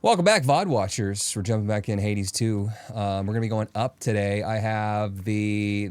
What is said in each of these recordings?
Welcome back, VOD watchers. We're jumping back in Hades 2. We're gonna be going up today. I have the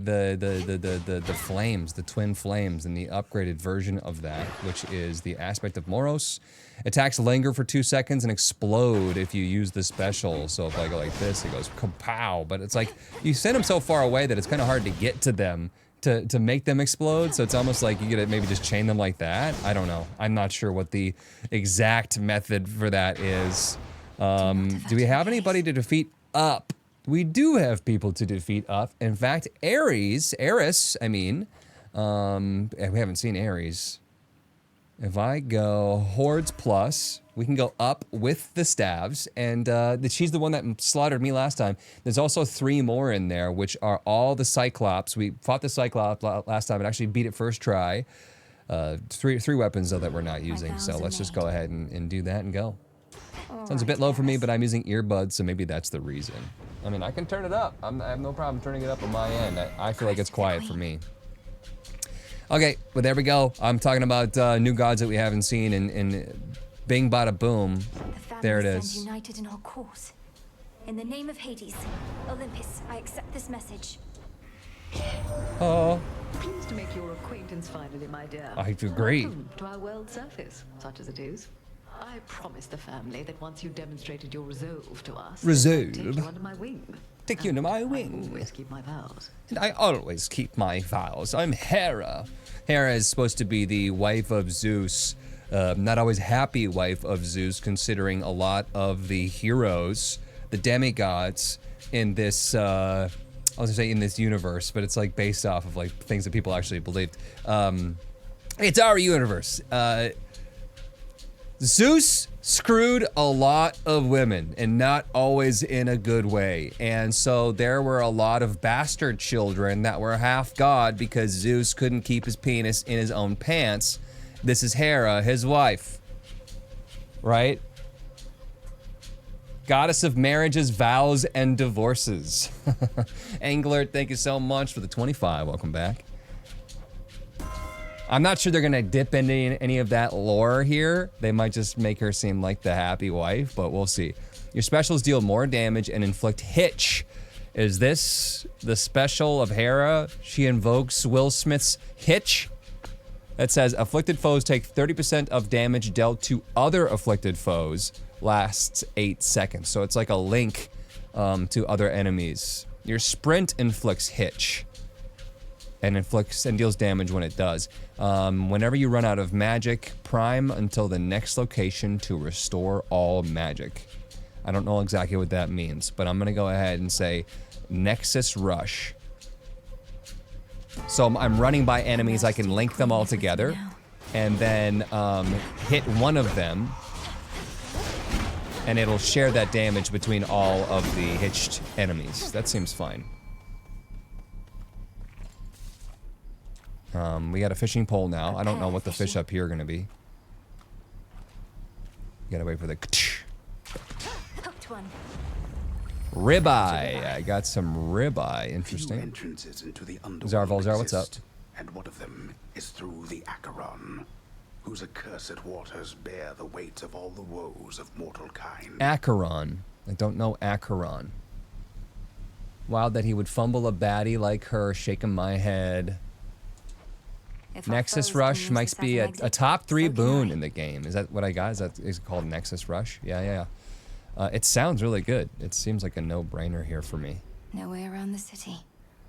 flames, the twin flames, and the upgraded version of that, which is the aspect of Moros. Attacks linger for 2 seconds and explode if you use the special. So if I go like this, it goes kapow. But it's like you send them so far away that it's kind of hard to get to them to make them explode. So it's almost like you gotta maybe just chain them like that. I don't know. I'm not sure what the exact method for that is. Do we have anybody to defeat Up? We do have people to defeat Up. In fact, Ares, I mean, we haven't seen Ares. If I go Hordes Plus, we can go Up with the staves, and she's the one that slaughtered me last time. There's also 3 more in there, which are all the Cyclops. We fought the Cyclops last time and actually beat it first try. Three weapons, though, that we're not using, so let's just go ahead and do that and go. Sounds a bit low for me, but I'm using earbuds, so maybe that's the reason. I mean, I can turn it up. I have no problem turning it up on my end. I feel like it's quiet for me. Okay, well, there we go. I'm talking about new gods that we haven't seen, and bing, bada, boom. There it is. United in our cause. In the name of Hades, Olympus, I accept this message. Oh. Pleased to make your acquaintance finally, my dear. I agree. Welcome to our world surface, such as it is. I promised the family that once you demonstrated your resolve to us, I'd take you under my wing. Take you under my wing. I always keep my vows. And I always keep my vows. I'm Hera. Hera is supposed to be the wife of Zeus. Not always happy wife of Zeus, considering a lot of the heroes, the demigods in this, I was gonna say in this universe, but it's like based off of like things that people actually believed. It's our universe. Zeus screwed a lot of women, and not always in a good way. And so there were a lot of bastard children that were half god because Zeus couldn't keep his penis in his own pants. This is Hera, his wife. Right? Goddess of marriages, vows, and divorces. Angler, thank you so much for the 25. Welcome back. I'm not sure they're gonna dip into any of that lore here. They might just make her seem like the happy wife, but we'll see. Your specials deal more damage and inflict hitch. Is this the special of Hera? She invokes Will Smith's hitch. That says afflicted foes take 30% of damage dealt to other afflicted foes, lasts 8 seconds. So it's like a link to other enemies. Your sprint inflicts hitch. And inflicts and deals damage when it does. Whenever you run out of magic, prime until the next location to restore all magic. I don't know exactly what that means, but I'm gonna go ahead and say Nexus Rush. So I'm running by enemies, I can link them all together, and then hit one of them, and it'll share that damage between all of the hitched enemies. That seems fine. We got a fishing pole now. I don't know what the fish up here are gonna be. Gotta wait for the ribeye. I got some ribeye. Interesting. Entrances into the Zarvalzar, what's up? And one of them is through the Acheron, whose accursed waters bear the weight of all the woes of mortal kind. Acheron. I don't know Acheron. Wild that he would fumble a baddie like her, shaking my head. Nexus Rush might be a top 3 boon in the game. Is that what I got? Is it called Nexus Rush? Yeah. It sounds really good. It seems like a no-brainer here for me. No way around the city.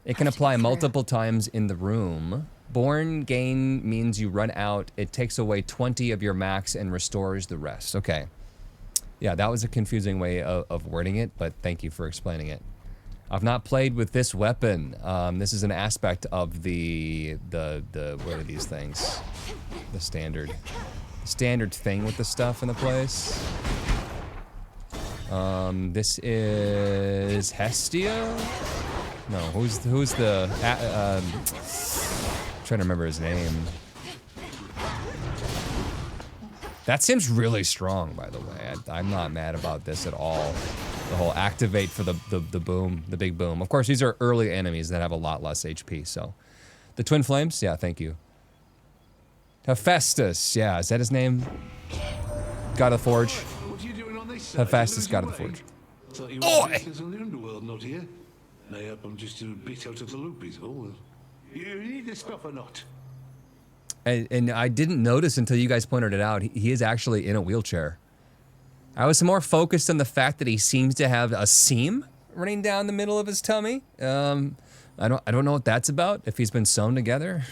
It can apply multiple times in the room. Born gain means you run out. It takes away 20 of your max and restores the rest. Okay. Yeah, that was a confusing way of wording it, but thank you for explaining it. I've not played with this weapon. This is an aspect of the what are these things? The standard thing with the stuff in the place. This is Hestia? No, who's the trying to remember his name. That seems really strong, by the way. I'm not mad about this at all. The whole activate for the boom, the big boom. Of course, these are early enemies that have a lot less HP, so. The Twin Flames? Yeah, thank you. Hephaestus, yeah, is that his name? God of Forge. What are you doing on this Hephaestus, god of the forge. Thought you were business in the underworld, not here. Mayhap I'm just a bit out of the loop, is all. You need this stuff or not? And I didn't notice until you guys pointed it out. He is actually in a wheelchair. I was more focused on the fact that he seems to have a seam running down the middle of his tummy. I don't know what that's about. If he's been sewn together.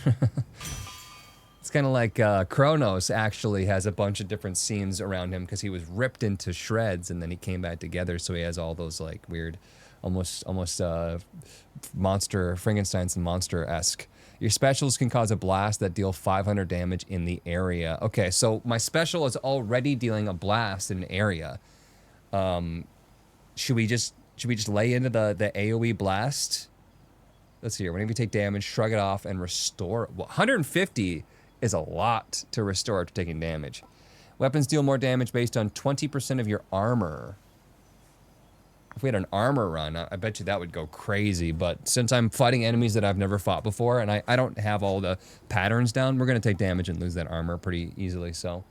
It's kind of like Kronos actually has a bunch of different seams around him because he was ripped into shreds and then he came back together. So he has all those like weird, almost monster, Frankenstein's monster-esque. Your specials can cause a blast that deal 500 damage in the area. Okay, so my special is already dealing a blast in an area. Should we just lay into the AoE blast? Let's see here. Whenever you take damage, shrug it off and restore. Well, 150 is a lot to restore after taking damage. Weapons deal more damage based on 20% of your armor. If we had an armor run, I bet you that would go crazy. But since I'm fighting enemies that I've never fought before and I don't have all the patterns down, we're going to take damage and lose that armor pretty easily. So,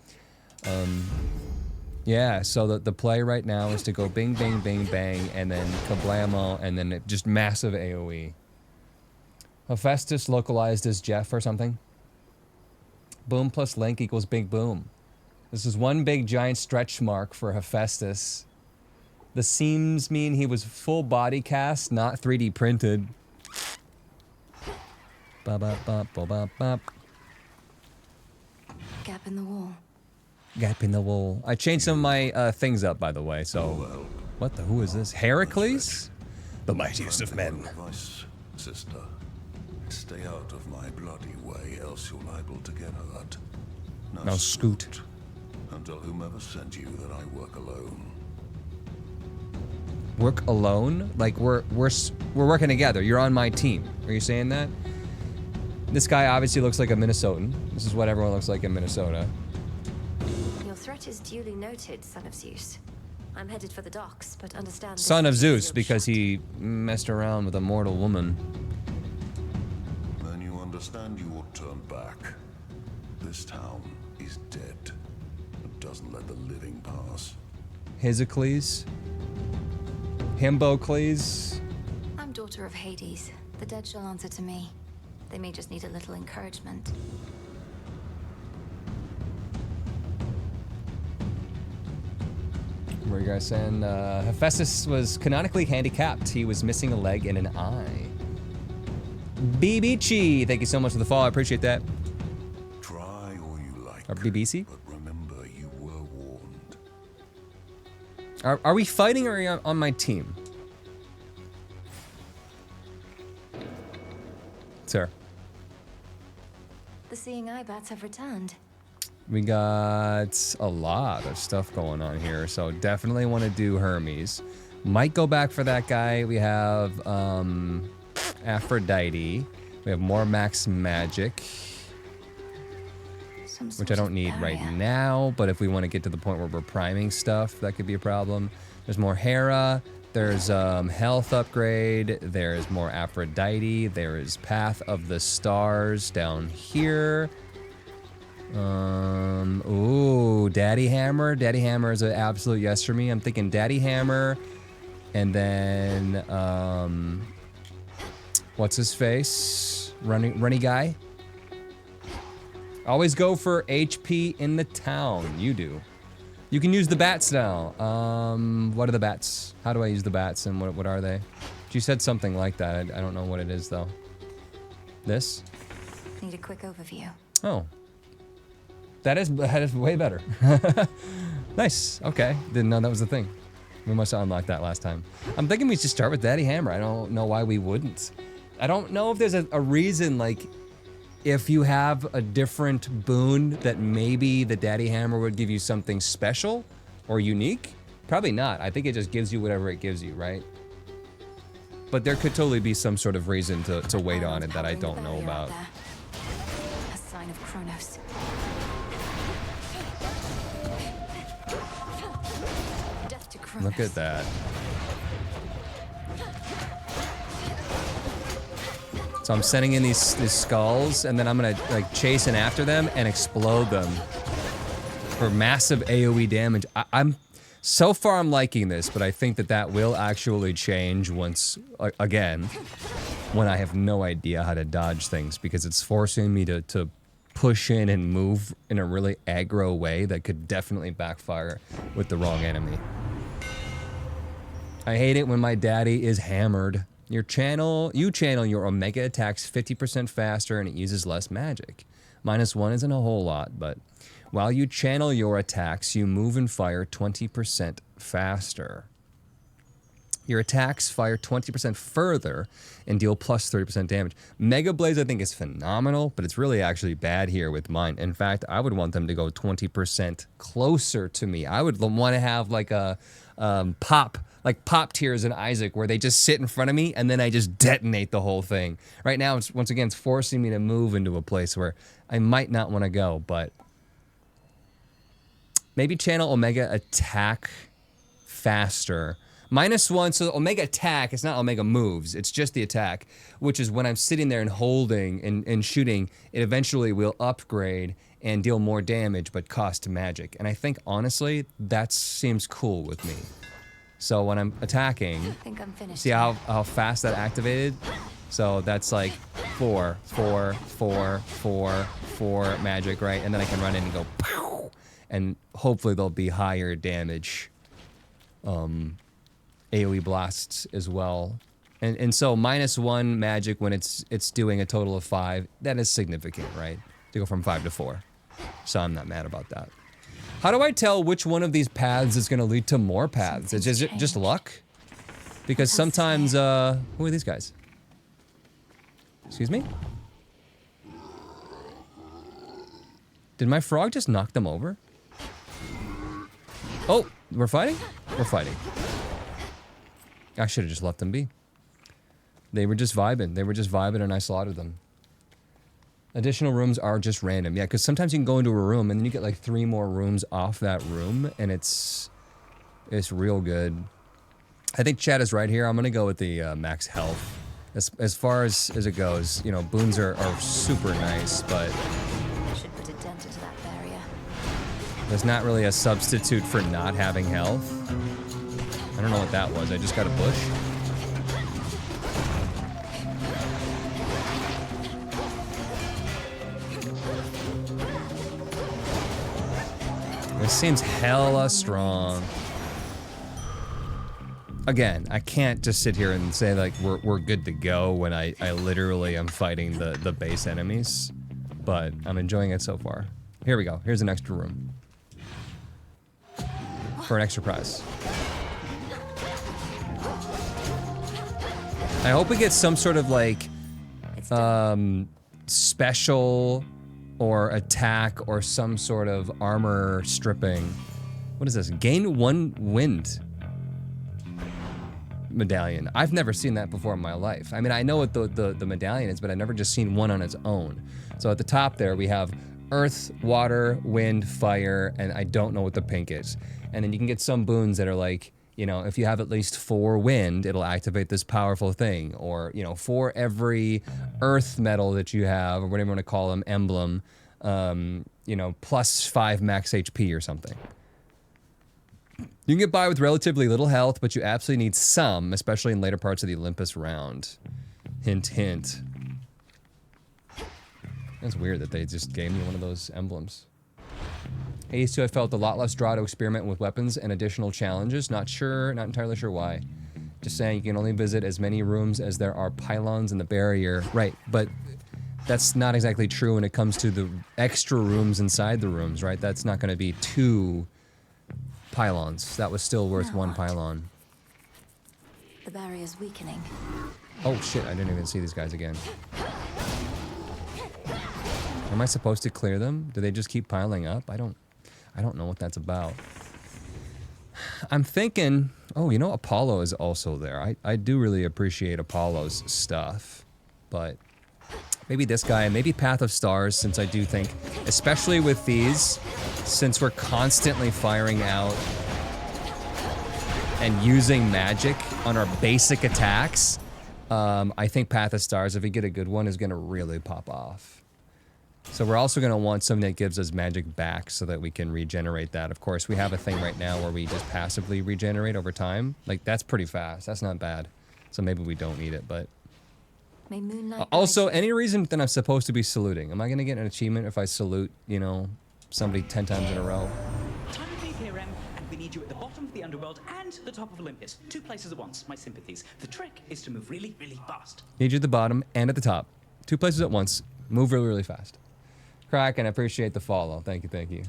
yeah, so the play right now is to go bing, bang, bang, bang, and then kablamo, and then just massive AoE. Hephaestus localized as Jeff or something. Boom plus Link equals big boom. This is one big giant stretch mark for Hephaestus. The seams mean he was full body cast, not 3D printed. Gap in the wall. Gap in the wall. I changed some of my things up, by the way, so... What the... Who is this? Heracles? The mightiest of men. Advice, sister. Stay out of my bloody way, else you're liable to get hurt. Now scoot. And tell whomever sent you that I work alone. Work alone? Like we're working together. You're on my team. Are you saying that? This guy obviously looks like a Minnesotan. This is what everyone looks like in Minnesota. Your threat is duly noted, Son of Zeus. I'm headed for the docks, but understand. Son of Zeus, because he messed around with a mortal woman. Then you understand you ought to turn back. This town is dead. It doesn't let the living pass. Hizocles? Himbocles? I'm daughter of Hades. The dead shall answer to me. They may just need a little encouragement. What are you guys saying? Hephaestus was canonically handicapped. He was missing a leg and an eye. BBC, thank you so much for the follow. I appreciate that. Try all you like. Or BBC? But remember, you were warned. Are we fighting or are you on my team? Sir. The Seeing Eye bats have returned. We got a lot of stuff going on here, so definitely want to do Hermes. Might go back for that guy. We have Aphrodite. We have more max magic, which I don't need right now, but if we want to get to the point where we're priming stuff, that could be a problem. There's more Hera. There's health upgrade. There's more Aphrodite. There is Path of the Stars down here. Ooh, Daddy Hammer. Daddy Hammer is an absolute yes for me. I'm thinking Daddy Hammer, and then what's his face? Runny guy. Always go for HP in the town. You do. You can use the bats now. What are the bats? How do I use the bats, and what are they? She said something like that. I don't know what it is though. This? Need a quick overview. Oh. That is way better. Nice. Okay. Didn't know that was the thing. We must have unlocked that last time. I'm thinking we should start with Daddy Hammer. I don't know why we wouldn't. I don't know if there's a reason, like, if you have a different boon that maybe the Daddy Hammer would give you something special or unique. Probably not. I think it just gives you whatever it gives you, right? But there could totally be some sort of reason to wait on it that I don't know about. A sign of Kronos. Death to Kronos. Look at that. So I'm sending in these skulls, and then I'm gonna like chase in after them and explode them for massive AoE damage. I'm So far, I'm liking this, but I think that that will actually change once, again, when I have no idea how to dodge things, because it's forcing me to push in and move in a really aggro way that could definitely backfire with the wrong enemy. I hate it when my daddy is hammered. You channel your Omega attacks 50% faster and it uses less magic. -1 isn't a whole lot, but while you channel your attacks, you move and fire 20% faster. Your attacks fire 20% further and deal plus 30% damage. Mega Blaze, I think, is phenomenal, but it's really actually bad here with mine. In fact, I would want them to go 20% closer to me. I would want to have like a pop tiers in Isaac, where they just sit in front of me and then I just detonate the whole thing. Right now, it's once again, it's forcing me to move into a place where I might not want to go, but maybe channel Omega attack faster. -1, so Omega attack, it's not Omega moves, it's just the attack, which is when I'm sitting there and holding and shooting, it eventually will upgrade and deal more damage but cost magic. And I think, honestly, that seems cool with me. So when I'm attacking, I think I'm finished. see how fast that activated? So that's like 4, 4, 4, 4, 4 magic, right? And then I can run in and go pow! And hopefully there'll be higher damage AoE blasts as well. And so -1 magic when it's doing a total of 5, that is significant, right? To go from 5 to 4. So I'm not mad about that. How do I tell which one of these paths is going to lead to more paths? Is it just luck? Because sometimes, who are these guys? Excuse me? Did my frog just knock them over? Oh, we're fighting? We're fighting. I should have just let them be. They were just vibing. They were just vibing and I slaughtered them. Additional rooms are just random. Yeah, because sometimes you can go into a room and then you get like 3 more rooms off that room and it's real good. I think Chad is right here. I'm going to go with the max health. As far as it goes, you know, boons are super nice, but I should put a dent into that barrier. there's not really a substitute for not having health. I don't know what that was. I just got a bush. This seems hella strong. Again, I can't just sit here and say like we're good to go when I literally am fighting the base enemies, but I'm enjoying it so far. Here we go. Here's an extra room for an extra prize. I hope we get some sort of like special or attack or some sort of armor stripping. What is this? Gain 1 wind medallion. I've never seen that before in my life. I mean, I know what the medallion is, but I've never just seen one on its own. So at the top there, we have earth, water, wind, fire, and I don't know what the pink is. And then you can get some boons that are like, you know, if you have at least 4 wind, it'll activate this powerful thing. Or, you know, for every earth metal that you have, or whatever you want to call them, emblem, you know, plus 5 max HP or something. You can get by with relatively little health, but you absolutely need some, especially in later parts of the Olympus round. Hint, hint. That's weird that they just gave me one of those emblems. Hades 2, I felt a lot less draw to experiment with weapons and additional challenges. Not entirely sure why. Just saying you can only visit as many rooms as there are pylons in the barrier. Right, but that's not exactly true when it comes to the extra rooms inside the rooms, right? That's not going to be 2 pylons. That was still worth 1 pylon. The barrier's weakening. Oh shit, I didn't even see these guys again. Am I supposed to clear them? Do they just keep piling up? I don't know what that's about. I'm thinking, oh, you know, Apollo is also there. I do really appreciate Apollo's stuff, but maybe this guy, maybe Path of Stars, since I do think, especially with these, since we're constantly firing out and using magic on our basic attacks, I think Path of Stars, if we get a good one, is gonna really pop off. So we're also going to want something that gives us magic back so that we can regenerate that. Of course, we have a thing right now where we just passively regenerate over time. Like, that's pretty fast. That's not bad. So maybe we don't need it, but... May moonlight Also, guide you. any reason that I'm supposed to be saluting? Am I going to get an achievement if I salute, you know, somebody 10 times in a row? Time to leave here, Em, and we need you at the bottom of the underworld and the top of Olympus. 2 places at once, my sympathies. The trick is to move really, really fast. Need you at the bottom and at the top. 2 places at once. Move really, really fast. Kraken, I appreciate the follow. Thank you, thank you.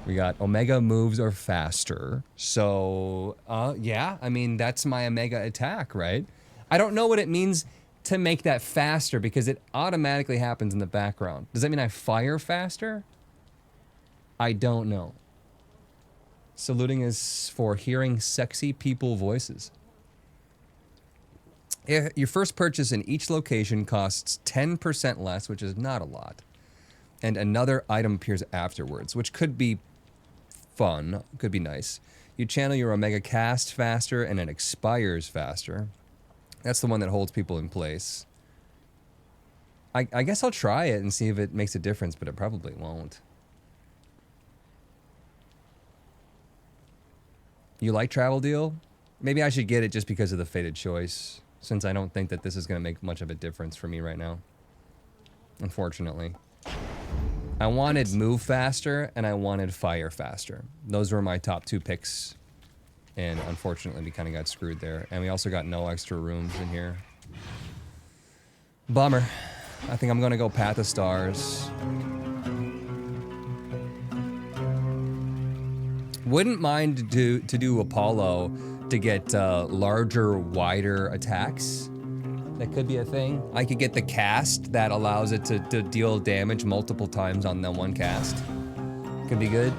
We got Omega moves or faster. So, yeah, I mean, that's my Omega attack, right? I don't know what it means to make that faster because it automatically happens in the background. Does that mean I fire faster? I don't know. Saluting is for hearing sexy people voices. Your first purchase in each location costs 10% less, which is not a lot. And another item appears afterwards, which could be fun, could be nice. You channel your Omega cast faster and it expires faster. That's the one that holds people in place. I guess I'll try it and see if it makes a difference, but it probably won't. You like Travel Deal? Maybe I should get it just because of the fated choice, since I don't think that this is going to make much of a difference for me right now. Unfortunately. I wanted move faster and I wanted fire faster. Those were my top 2 picks. And unfortunately, we kind of got screwed there. And we also got no extra rooms in here. Bummer. I think I'm going to go Path of Stars. Wouldn't mind to do Apollo to get larger, wider attacks. That could be a thing. I could get the cast that allows it to deal damage multiple times on the one cast. Could be good.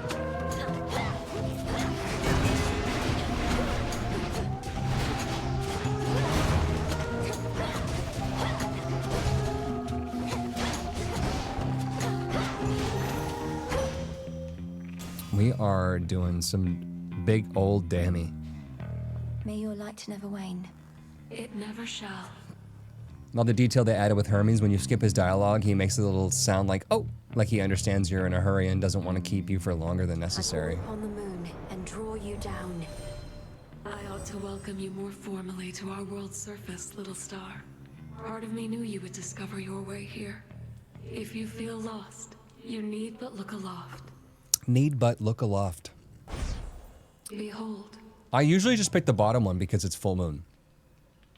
We are doing some big old Dammy. May your light never wane. It never shall. All the detail they added with Hermes, when you skip his dialogue, he makes a little sound like, oh, like he understands you're in a hurry and doesn't want to keep you for longer than necessary. I call upon the moon and draw you down. I ought to welcome you more formally to our world's surface, little star. Part of me knew you would discover your way here. If you feel lost, you need but look aloft. Need but look aloft. Behold. I usually just pick the bottom one because it's full moon.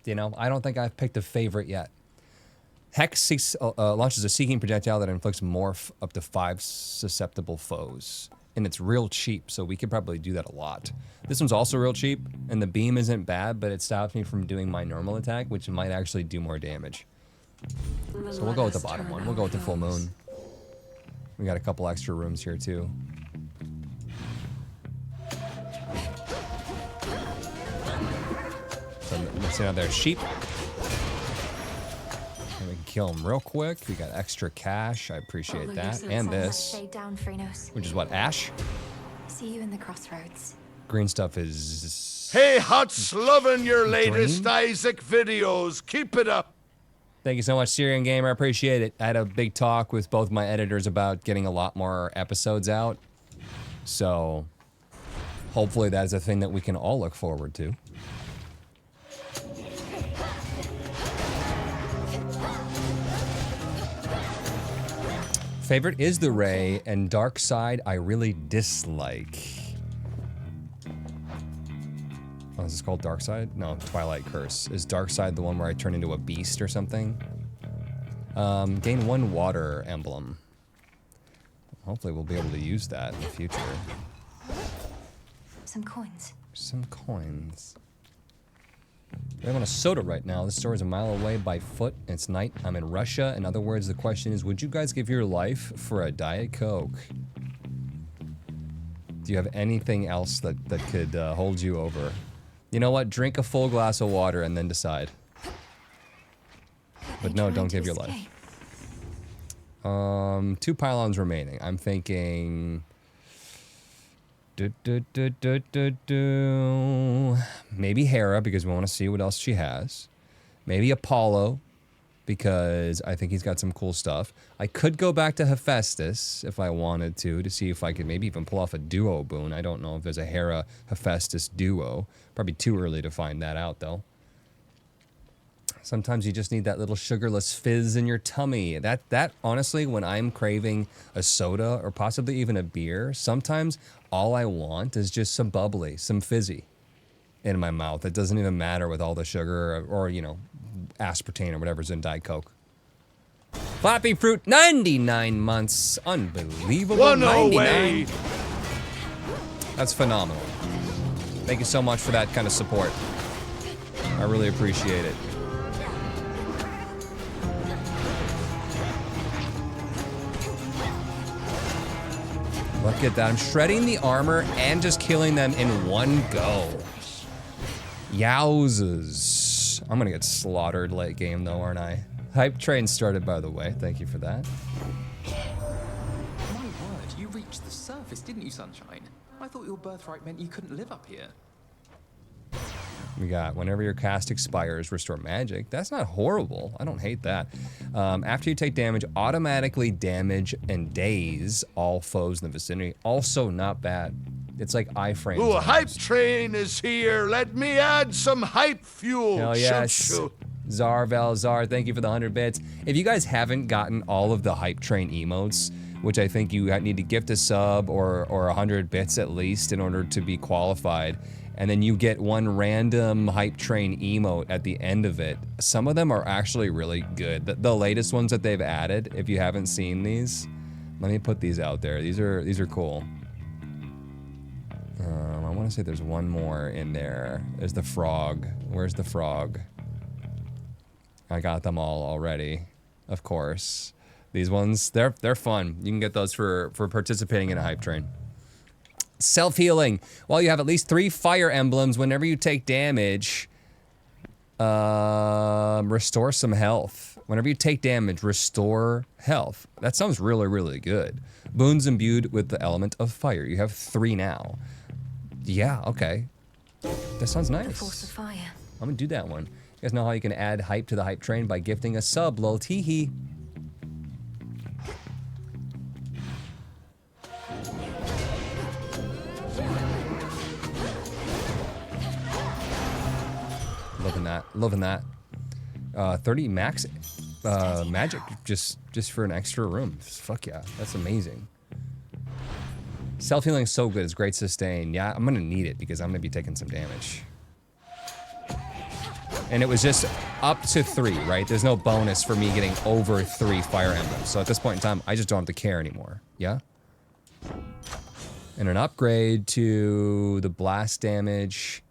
You know, I don't think I've picked a favorite yet. Hex launches a seeking projectile that inflicts morph up to 5 susceptible foes. And it's real cheap, so we could probably do that a lot. This one's also real cheap, and the beam isn't bad, but it stops me from doing my normal attack, which might actually do more damage. So we'll go with the bottom one. We'll go with the full moon. We got a couple extra rooms here, too. So let's see how there's sheep. And we can kill them real quick. We got extra cash. I appreciate that. And this, Shade down, Phrenos. which is what, ash? See you in the crossroads. Green stuff is... Hey, Huts, loving your latest Green? Isaac videos. Keep it up. Thank you so much, Syrian Gamer. I appreciate it. I had a big talk with both my editors about getting a lot more episodes out. So, hopefully that is a thing that we can all look forward to. Favorite is the Ray, and Dark Side I really dislike. Oh, is this called Dark Side? No, Twilight Curse. Is Dark Side the one where I turn into a beast or something? Gain 1 water emblem. Hopefully we'll be able to use that in the future. Some coins. Some coins. I want a soda right now. This store is a mile away by foot. It's night. I'm in Russia. In other words, the question is, would you guys give your life for a Diet Coke? Do you have anything else that could hold you over? You know what? Drink a full glass of water and then decide. But no, don't give your life. 2 pylons remaining. I'm thinking... Maybe Hera, because we want to see what else she has. Maybe Apollo. because I think he's got some cool stuff. I could go back to Hephaestus if I wanted to see if I could maybe even pull off a duo boon. I don't know if there's a Hera-Hephaestus duo. Probably too early to find that out, though. Sometimes you just need that little sugarless fizz in your tummy. That honestly, when I'm craving a soda or possibly even a beer, sometimes all I want is just some bubbly, some fizzy in my mouth. It doesn't even matter with all the sugar or you know, aspartame or whatever's in Diet Coke. Flappy Fruit, 99 months. Unbelievable. One 99. away. That's phenomenal. Thank you so much for that kind of support. I really appreciate it. Look at that. I'm shredding the armor and just killing them in one go. Yowzers. I'm gonna get slaughtered late game though, aren't I? Hype train started, by the way. Thank you for that. My word, you reached the surface, didn't you, Sunshine? I thought your birthright meant you couldn't live up here. We got whenever your cast expires, restore magic. That's not horrible. I don't hate that. After you take damage, automatically damage and daze all foes in the vicinity. Also not bad. It's like iframes. Ooh, hype train is here. Let me add some hype fuel. Hell yes. Shoot, shoot. Zar, thank you for the 100 bits. If you guys haven't gotten all of the hype train emotes, which I think you need to gift a sub or 100 bits at least in order to be qualified, and then you get one random hype train emote at the end of it. Some of them are actually really good. The latest ones that they've added, if you haven't seen these, let me put these out there. These are cool. I want to say there's one more in there. There's the frog. Where's the frog? I got them all already, of course. These ones, they're fun. You can get those for participating in a hype train. Self-healing. While you have at least 3 fire emblems, whenever you take damage, restore some health. Whenever you take damage, restore health. That sounds really, really good. Boons imbued with the element of fire. You have 3 now. Yeah, okay. That sounds nice. The force of fire. I'm gonna do that one. You guys know how you can add hype to the hype train by gifting a sub, lol teehee. Loving that. 30 max magic just for an extra room. Fuck yeah, that's amazing. Self-healing is so good, it's great sustain. Yeah, I'm gonna need it because I'm gonna be taking some damage. And it was just up to 3, right? There's no bonus for me getting over 3 fire emblems. So at this point in time, I just don't have to care anymore, yeah? And an upgrade to the blast damage,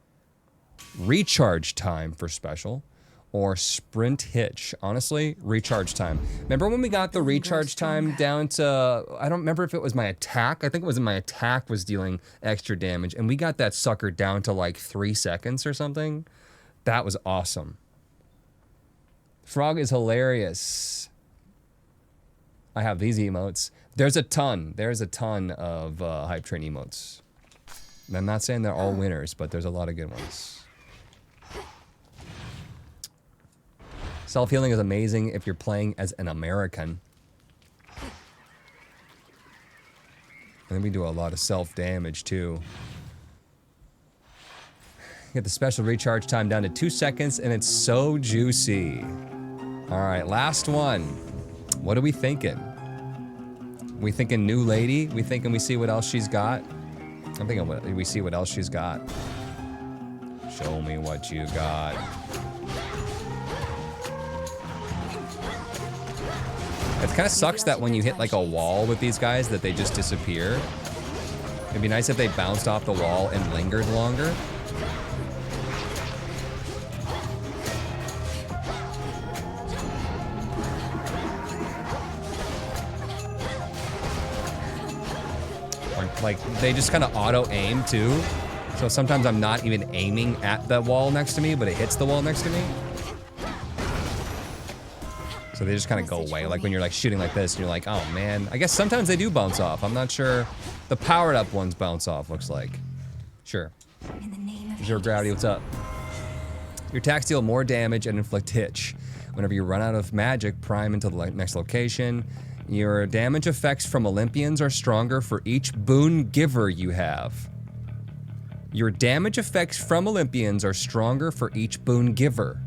recharge time for special, or sprint hitch. Honestly, recharge time. Remember when we got the recharge time down to, I don't remember if it was my attack. I think it was my attack was dealing extra damage, and we got that sucker down to like 3 seconds or something. That was awesome. Frog is hilarious. I have these emotes. There's a ton of hype train emotes. I'm not saying they're all winners, but there's a lot of good ones. Self-healing is amazing if you're playing as an American. And then we do a lot of self-damage too. Get the special recharge time down to 2 seconds, and it's so juicy. All right, last one. What are we thinking? We thinking new lady? We thinking we see what else she's got? I'm thinking we see what else she's got. Show me what you got. It kind of sucks that when you hit like a wall with these guys that they just disappear. It'd be nice if they bounced off the wall and lingered longer. Or like they just kind of auto aim too. So sometimes I'm not even aiming at the wall next to me, but it hits the wall next to me. So they just kind of go away. Like when you're like shooting like this and you're like, oh man. I guess sometimes they do bounce off. I'm not sure. The powered up ones bounce off, looks like. Sure. Zero Gravity, what's up? Your attacks deal more damage and inflict hitch. Whenever you run out of magic, prime into the next location. Your damage effects from Olympians are stronger for each boon giver you have. Your damage effects from Olympians are stronger for each boon giver.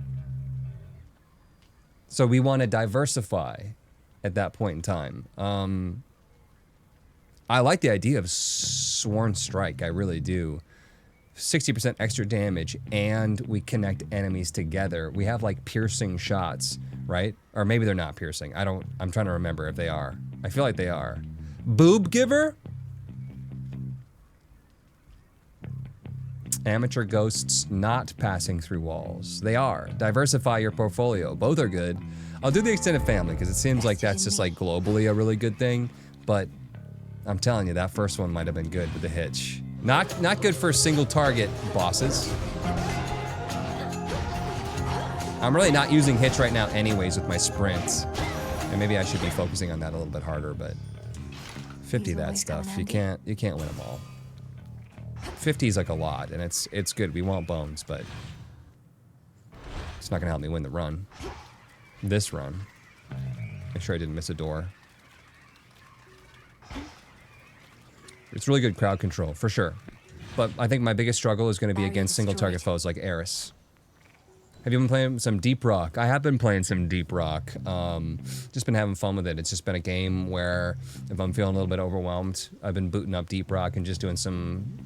So we want to diversify at that point in time. I like the idea of Sworn Strike, I really do. 60% extra damage, and we connect enemies together. We have like piercing shots, right? Or maybe they're not piercing. I'm trying to remember if they are. I feel like they are. Boob Giver? Amateur ghosts not passing through walls. They are. Diversify your portfolio. Both are good. I'll do the extended family because it seems like that's just like globally a really good thing, but I'm telling you, that first one might have been good with the hitch. Not good for single target bosses. I'm really not using hitch right now anyways with my sprints. And maybe I should be focusing on that a little bit harder, but 50 that stuff. You can't win them all. 50 is like a lot, and it's good. We want bones, but it's not gonna help me win the run. This run. Make sure I didn't miss a door. It's really good crowd control, for sure. But I think my biggest struggle is going to be against single-target foes like Eris. Have you been playing some Deep Rock? I have been playing some Deep Rock. Just been having fun with it. It's just been a game where if I'm feeling a little bit overwhelmed, I've been booting up Deep Rock and just doing some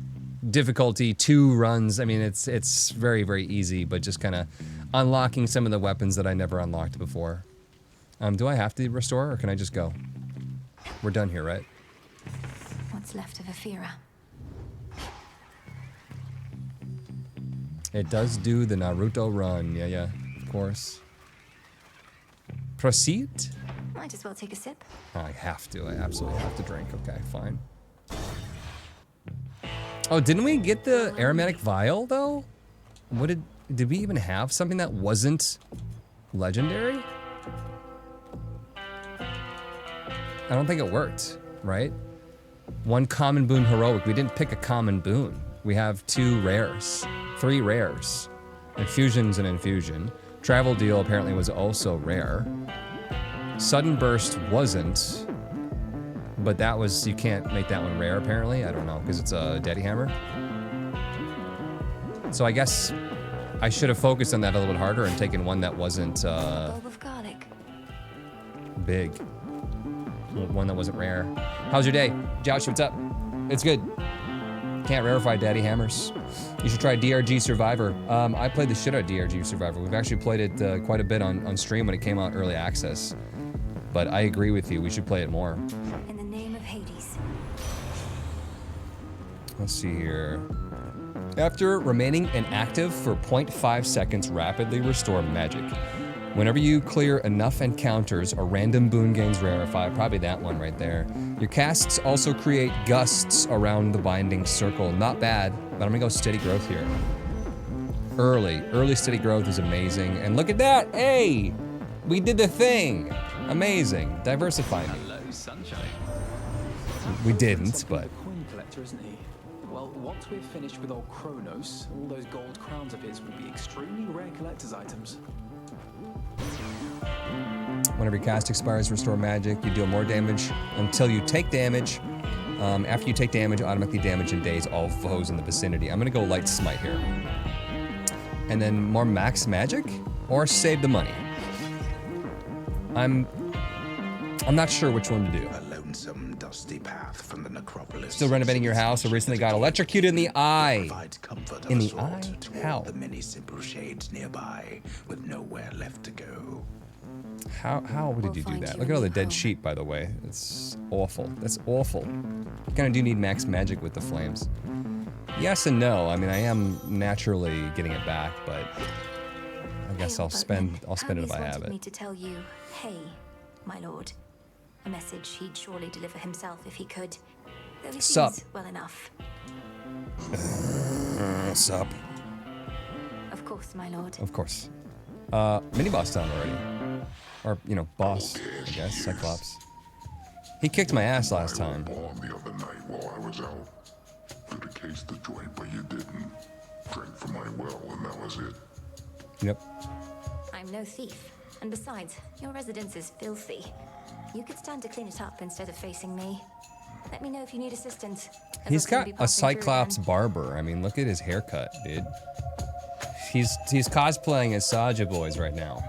difficulty 2 runs. I mean, it's very, very easy, but just kind of unlocking some of the weapons that I never unlocked before. Do I have to restore, or can I just go? We're done here, right? What's left of Aphira? It does do the Naruto run. Yeah, of course. Proceed? Might as well take a sip. I have to. I absolutely have to drink. Okay, fine. Oh, didn't we get the aromatic vial, though? What did we even have something that wasn't legendary? I don't think it worked, right? 1 common boon heroic. We didn't pick a common boon. We have 2 rares, 3 rares. Infusion's an infusion. Travel deal apparently was also rare. Sudden burst wasn't, but that was, you can't make that one rare apparently. I don't know, because it's a Daddy Hammer. So I guess I should have focused on that a little bit harder and taken one that wasn't Bulb of garlic. big. One that wasn't rare. How's your day? Josh, what's up? It's good. Can't rarefy Daddy Hammers. You should try DRG Survivor. I played the shit out of DRG Survivor. We've actually played it quite a bit on stream when it came out early access. But I agree with you, we should play it more. In the name of Hades. Let's see here. After remaining inactive for 0.5 seconds, rapidly restore magic. Whenever you clear enough encounters, a random boon gains rarefy, probably that one right there. Your casts also create gusts around the binding circle. Not bad, but I'm gonna go steady growth here. Early steady growth is amazing. And look at that, hey! We did the thing! Amazing, diversifying. Hello, sunshine. We didn't, but. Coin collector, isn't he? Well, once we're finished with old Kronos, all those gold crowns of his will be extremely rare collector's items. Whenever your cast expires, restore magic. You deal more damage until you take damage. After you take damage, automatically damage and daze all foes in the vicinity. I'm gonna go Light Smite here. And then more max magic or save the money. I'm not sure which one to do. A lonesome, dusty path from the necropolis. Still renovating your house. I recently got electrocuted in the eye. In the eye? How? The many simple shades nearby, with nowhere left to go. How did you do that? Look at all the dead sheep, by the way. It's awful. That's awful. You kind of do need max magic with the flames. Yes and no. I mean, I am naturally getting it back, but I guess I'll spend it if I have it. Me to tell you, hey, my lord. A message he'd surely deliver himself if he could. Though he Sup? seems well enough. Sup? Of course, my lord. Of course. Mini boss down already. Or, you know, boss, I guess, Cyclops. He kicked my ass last time. Born the other night while I was out. Could have cased the joint, but you didn't. Drank from my well, and that was it. Yep. I'm no thief, And besides, your residence is filthy. You could stand to clean it up instead of facing me. Let me know if you need assistance. as He's I'll soon got be a passing through Cyclops again. barber. I mean, look at his haircut, dude. He's cosplaying as Saja Boys right now.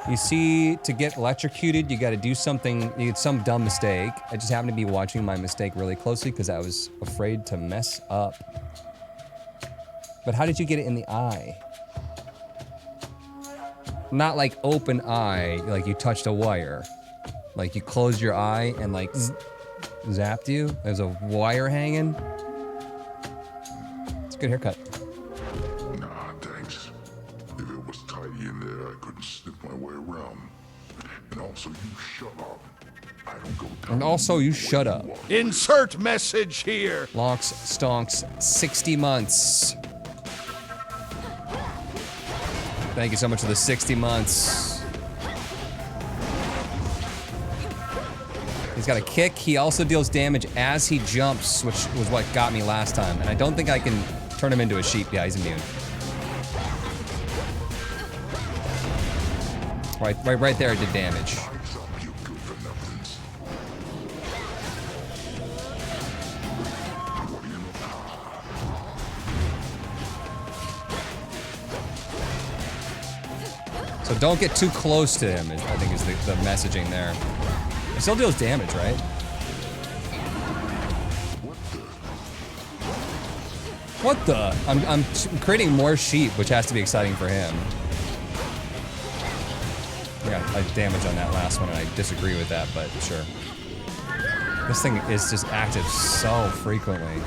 You see, to get electrocuted, you got to do something. You get some dumb mistake. I just happened to be watching my mistake really closely because I was afraid to mess up. But how did you get it in the eye? Not like open eye, like you touched a wire. Like you closed your eye and like zapped you. There's a wire hanging. It's a good haircut. Nah, thanks. If it was tidy in there, I couldn't slip my way around. And also, you shut up. I don't go down. And also, you shut up. Insert message here. Lonks Stonks, 60 months. Thank you so much for the 60 months. He's got a kick. He also deals damage as he jumps, which was what got me last time. And I don't think I can turn him into a sheep. Yeah, he's immune. Right there, it did damage. So don't get too close to him, I think is the messaging there. It still deals damage, right? What the? I'm creating more sheep, which has to be exciting for him. I got like damage on that last one, and I disagree with that, but sure. This thing is just active so frequently.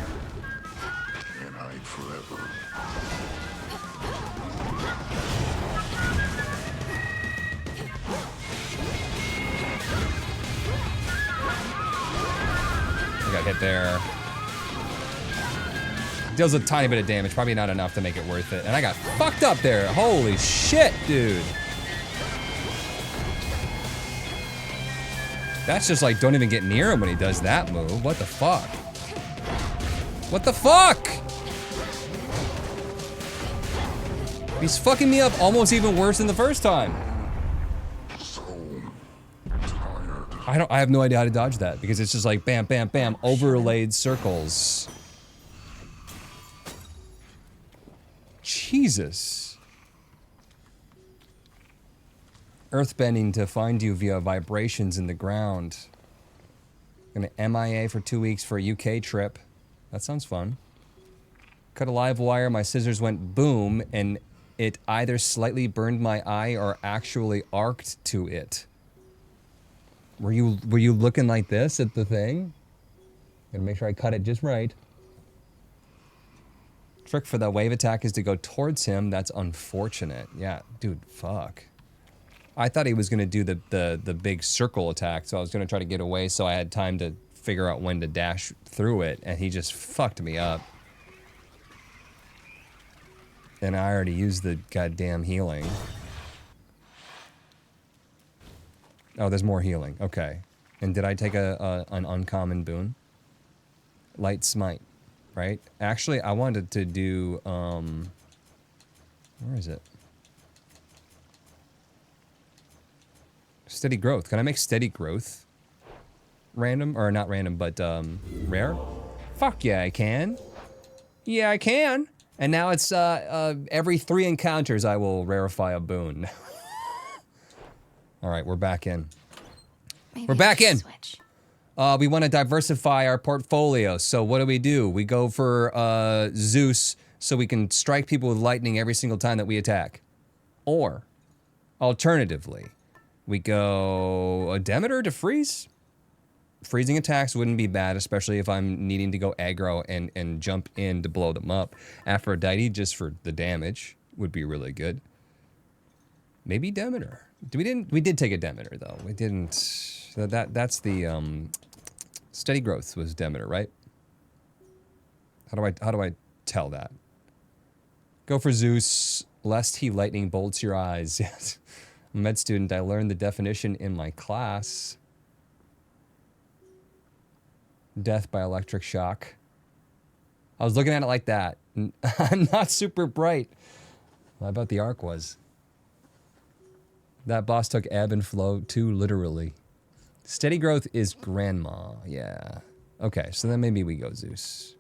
And hide forever. I got hit there. Deals a tiny bit of damage, probably not enough to make it worth it. And I got fucked up there. Holy shit, dude. That's just like, don't even get near him when he does that move. What the fuck? What the fuck? He's fucking me up almost even worse than the first time. I have no idea how to dodge that because it's just like bam, bam, bam, overlaid circles. Jesus. Earthbending to find you via vibrations in the ground. Gonna MIA for 2 weeks for a UK trip. That sounds fun. Cut a live wire, my scissors went boom, and it either slightly burned my eye or actually arced to it. Were you looking like this at the thing? Gotta make sure I cut it just right. Trick for the wave attack is to go towards him. That's unfortunate. Yeah, dude, fuck. I thought he was gonna do the big circle attack, so I was gonna try to get away so I had time to figure out when to dash through it, and he just fucked me up. And I already used the goddamn healing. Oh, there's more healing. Okay. And did I take an uncommon boon? Light Smite, right? Actually, I wanted to do, where is it? Steady Growth. Can I make Steady Growth random? Or not random, but rare? Fuck yeah, I can. Yeah, I can. And now it's every 3 encounters I will rarefy a boon. All right, we're back in. We're back in. We want to diversify our portfolio. So what do? We go for Zeus so we can strike people with lightning every single time that we attack. Or, alternatively, we go a Demeter to freeze. Freezing attacks wouldn't be bad, especially if I'm needing to go aggro and jump in to blow them up. Aphrodite, just for the damage, would be really good. Maybe Demeter. We did take a Demeter though. We didn't. That's the Steady Growth was Demeter, right? How do I tell that? Go for Zeus, lest he lightning bolts your eyes. Yes. I'm a med student. I learned the definition in my class. Death by electric shock. I was looking at it like that. I'm not super bright. How about the arc was? That boss took ebb and flow too literally. Steady growth is grandma. Yeah. Okay, so then maybe we go Zeus.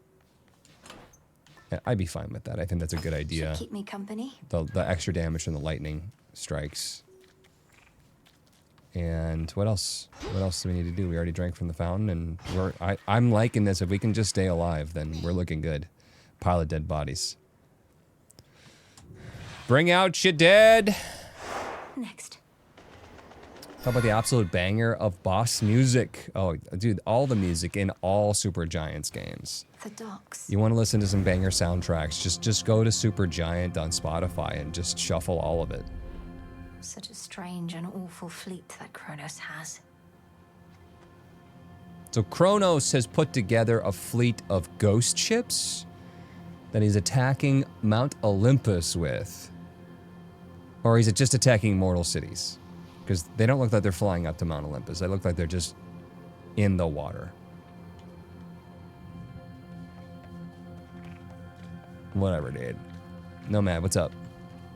Yeah, I'd be fine with that. I think that's a good idea. Should keep me company. The extra damage from the lightning strikes. And what else? What else do we need to do? We already drank from the fountain, and I'm liking this. If we can just stay alive, then we're looking good. Pile of dead bodies. Bring out your dead. Next. How about the absolute banger of boss music? Oh, dude, all the music in all Super Giants games. The docks. You want to listen to some banger soundtracks? Just go to Super Giant on Spotify and just shuffle all of it. Such a strange and awful fleet that Kronos has. So Kronos has put together a fleet of ghost ships that he's attacking Mount Olympus with. Or is it just attacking mortal cities? Because they don't look like they're flying up to Mount Olympus. They look like they're just in the water. Whatever, dude. Nomad, what's up?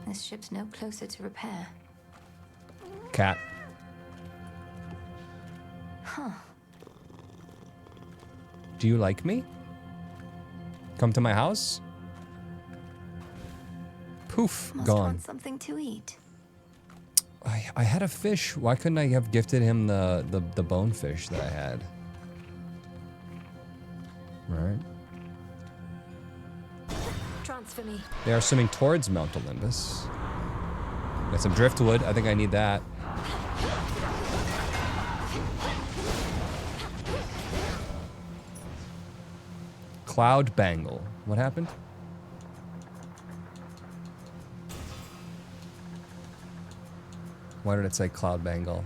This ship's no closer to repair. Cat. Huh. Do you like me? Come to my house? Poof, Must gone. want something to eat. I had a fish. Why couldn't I have gifted him the bonefish that I had? Right. Transfer me. They are swimming towards Mount Olympus. Got some driftwood. I think I need that. Cloud Bangle. What happened? Why did it say Cloud Bangle?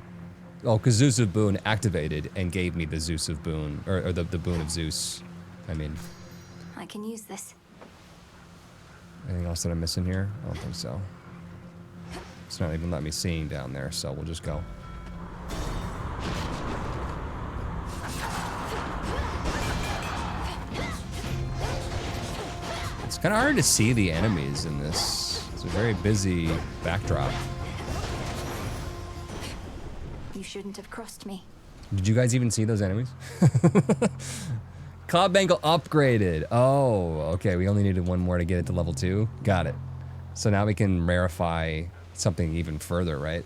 Oh, because Zeus of Boon activated and gave me the Zeus of Boon, or the Boon of Zeus. I mean. I can use this. Anything else that I'm missing here? I don't think so. It's not even letting me see down there, so we'll just go. It's kind of hard to see the enemies in this. It's a very busy backdrop. You shouldn't have crossed me. Did you guys even see those enemies? Cloud Bangle upgraded. Oh, okay. We only needed one more to get it to level 2. Got it. So now we can rarefy something even further, right?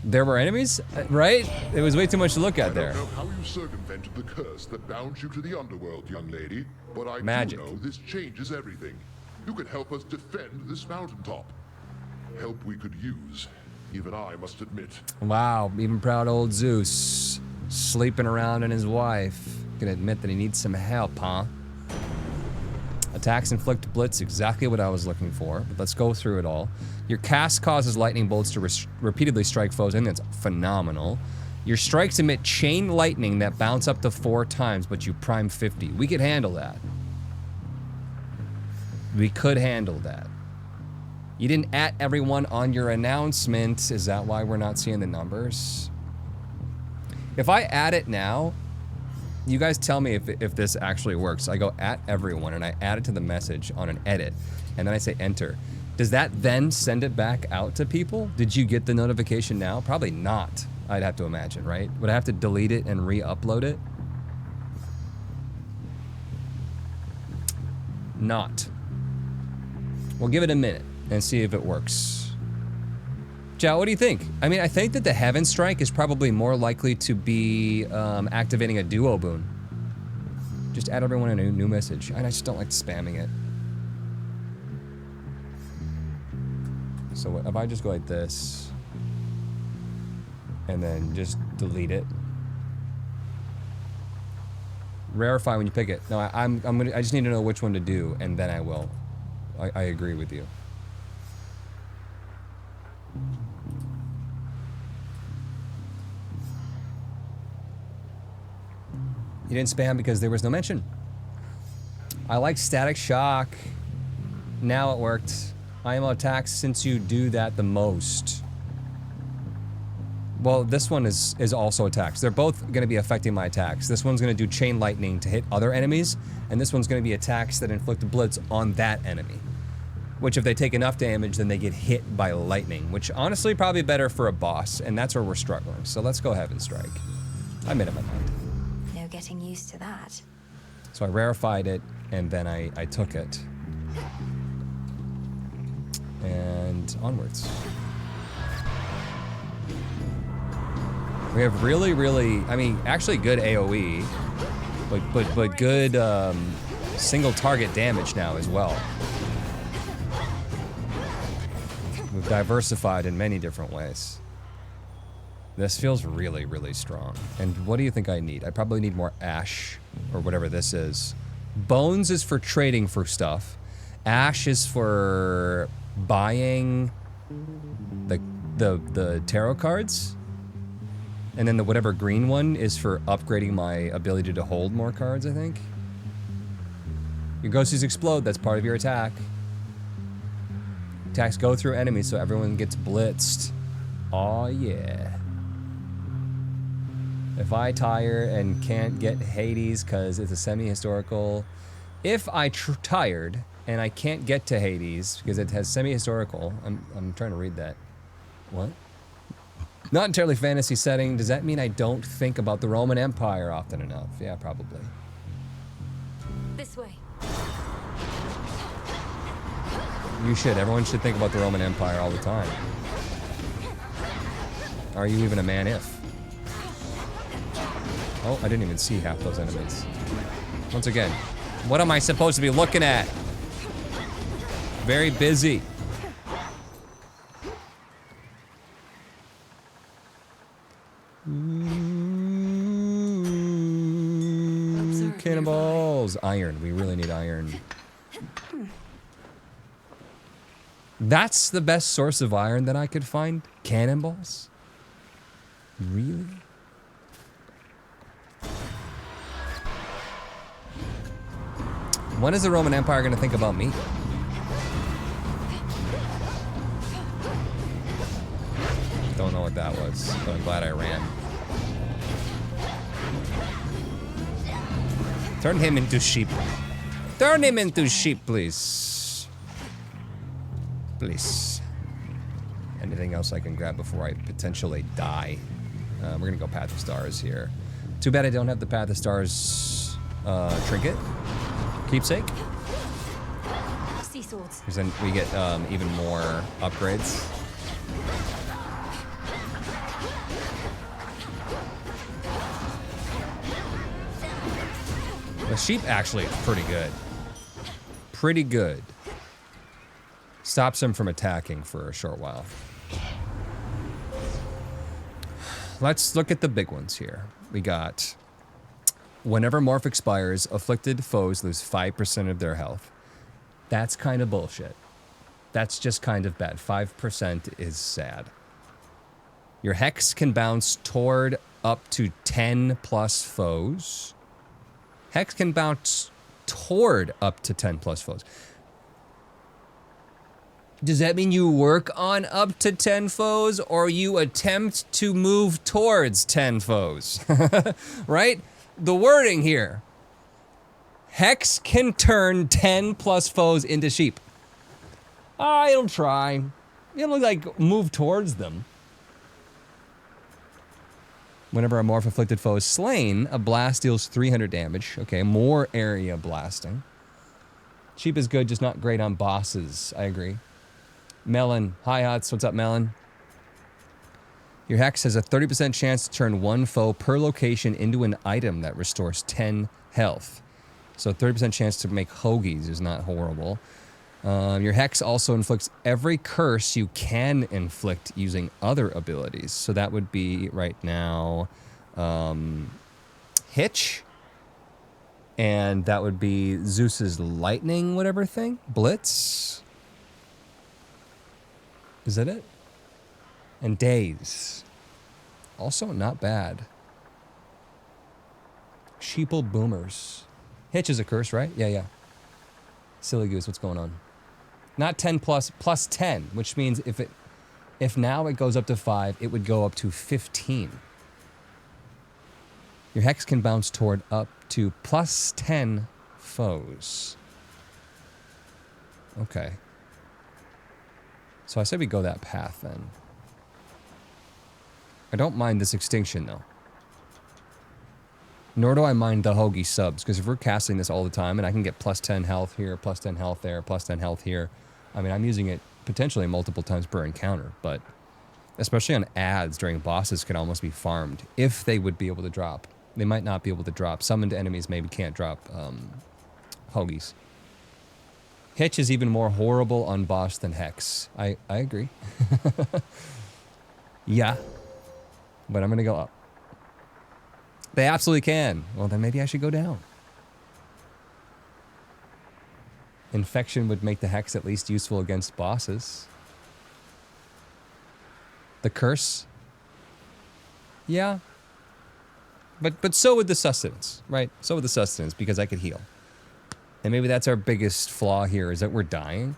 There were enemies, right? It was way too much to look at there. I don't know how you circumvented the curse that bound you to the underworld, young lady, but I Magic. do know this changes everything. You can help us defend this mountaintop. Help we could use. Even I must admit. Wow, even proud old Zeus, sleeping around in his wife, can admit that he needs some help, huh? Attacks inflict blitz, exactly what I was looking for, but let's go through it all. Your cast causes lightning bolts to repeatedly strike foes, and that's phenomenal. Your strikes emit chain lightning that bounce up to 4 times, but you prime 50. We could handle that. We could handle that. You didn't at everyone on your announcement. Is that why we're not seeing the numbers? If I add it now, you guys tell me if this actually works. I go at everyone and I add it to the message on an edit, and then I say enter. Does that then send it back out to people? Did you get the notification now? Probably not, I'd have to imagine, right? Would I have to delete it and re-upload it? Not. We'll give it a minute and see if it works. Joe, what do you think? I mean, I think that the Heaven Strike is probably more likely to be activating a duo boon. Just add everyone a new message. And I just don't like spamming it. So if I just go like this, and then just delete it. Rarefy when you pick it. No, I just need to know which one to do, and then I will. I agree with you. You didn't spam because there was no mention. I like Static Shock. Now it worked. IMO attacks since you do that the most. Well, this one is also attacks. They're both going to be affecting my attacks. This one's going to do chain lightning to hit other enemies, and this one's going to be attacks that inflict blitz on that enemy. which if they take enough damage, then they get hit by lightning, which honestly probably better for a boss, and that's where we're struggling. So let's go Heaven Strike. I made up my mind. No getting used to that. So I rarefied it, and then I took it. And onwards. We have really, really, I mean, actually good AoE, but good single target damage now as well. We've diversified in many different ways. This feels really, really strong. And what do you think I need? I probably need more ash, or whatever this is. Bones is for trading for stuff. Ash is for buying the tarot cards. And then the whatever green one is for upgrading my ability to hold more cards, I think. Your ghosties explode, that's part of your attack. Attacks go through enemies so everyone gets blitzed. Aw, yeah. If I tire and can't get Hades because it's a semi-historical... If I tired and I can't get to Hades because it has semi-historical... I'm trying to read that. What? Not entirely fantasy setting. Does that mean I don't think about the Roman Empire often enough? Yeah, probably. This way. You should. Everyone should think about the Roman Empire all the time. Are you even a man if? Oh, I didn't even see half those enemies. Once again, what am I supposed to be looking at? Very busy. Cannonballs. Iron. We really need iron. That's the best source of iron that I could find? Cannonballs? Really? When is the Roman Empire going to think about me? Don't know what that was, but I'm glad I ran. Turn him into sheep. Turn him into sheep, please. Please. Anything else I can grab before I potentially die? We're gonna go Path of Stars here. Too bad I don't have the Path of Stars trinket. Keepsake. Sea swords. Because then we get even more upgrades. The sheep actually is pretty good. Pretty good. Stops him from attacking for a short while. Let's look at the big ones here. We got, whenever Morph expires, afflicted foes lose 5% of their health. That's kind of bullshit. That's just kind of bad. 5% is sad. Your Hex can bounce toward up to 10 plus foes. Hex can bounce toward up to 10 plus foes. Does that mean you work on up to 10 foes, or you attempt to move towards 10 foes? Right? The wording here. Hex can turn 10 plus foes into sheep. It'll try. It'll, like, move towards them. Whenever a Morph afflicted foe is slain, a blast deals 300 damage. Okay, more area blasting. Sheep is good, just not great on bosses. I agree. Melon. Hi, Hots. What's up, Melon? Your Hex has a 30% chance to turn one foe per location into an item that restores 10 health. So 30% chance to make hoagies is not horrible. Your Hex also inflicts every curse you can inflict using other abilities. So that would be, right now, Hitch. And that would be Zeus's lightning whatever thing. Blitz. Is that it? And Daze. Also not bad. Sheeple Boomers. Hitch is a curse, right? Yeah. Silly Goose, what's going on? Not 10 plus, plus 10, which means if now it goes up to 5, it would go up to 15. Your Hex can bounce toward up to plus 10 foes. Okay. So I say we go that path then. I don't mind this extinction though. Nor do I mind the Hoagie subs, because if we're casting this all the time and I can get plus 10 health here, plus 10 health there, plus 10 health here, I mean, I'm using it potentially multiple times per encounter, but especially on ads during bosses can almost be farmed if they would be able to drop. They might not be able to drop. Summoned enemies maybe can't drop Hoagies. Hitch is even more horrible on boss than Hex. I agree. Yeah. But I'm going to go up. They absolutely can. Well, then maybe I should go down. Infection would make the Hex at least useful against bosses. The Curse? Yeah. But so would the Sustenance, right? So would the Sustenance, because I could heal. And maybe that's our biggest flaw here, is that we're dying.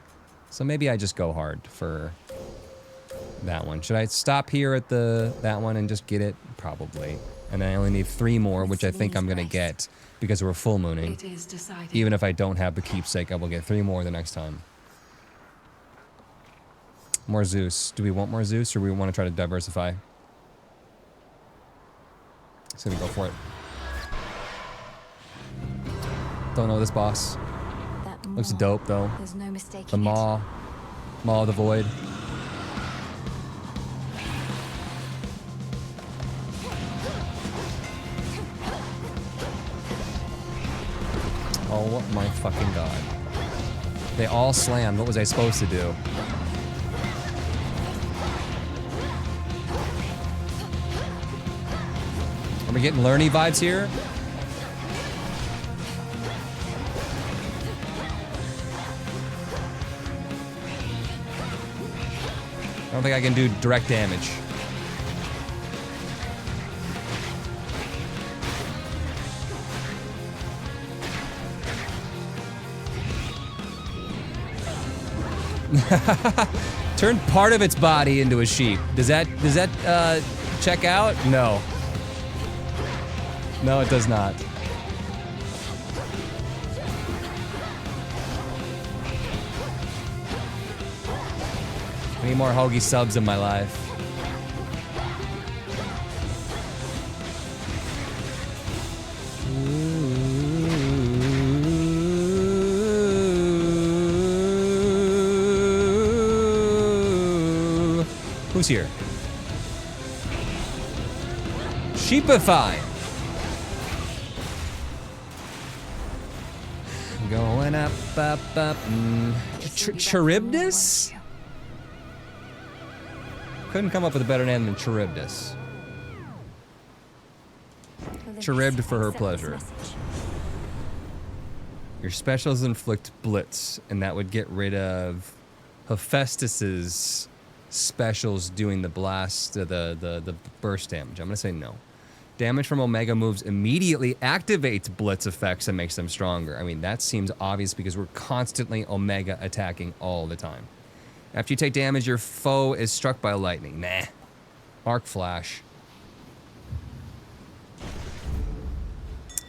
So maybe I just go hard for that one. Should I stop here at that one and just get it? Probably. And I only need 3 more, which I think I'm going to get because we're full mooning. It is decided. Even if I don't have the keepsake, I will get 3 more the next time. More Zeus. Do we want more Zeus, or we want to try to diversify? So we go for it. Don't know this boss. Looks dope though. There's no mistaking the Maw. Maw of the Void. Oh my fucking god. They all slammed. What was I supposed to do? Are we getting learny vibes here? I don't think I can do direct damage. Turn part of its body into a sheep. Does that check out? No. No, it does not. I need more Hoagie subs in my life. Who's here? Sheepify. Going up, up, up. Charybdis? Couldn't come up with a better name than Charybdis. Charybd for her pleasure. Your specials inflict blitz, and that would get rid of Hephaestus's specials doing the blast, the burst damage. I'm gonna say no. Damage from Omega moves immediately activates blitz effects and makes them stronger. I mean, that seems obvious because we're constantly Omega attacking all the time. After you take damage, your foe is struck by lightning. Nah. Arc Flash.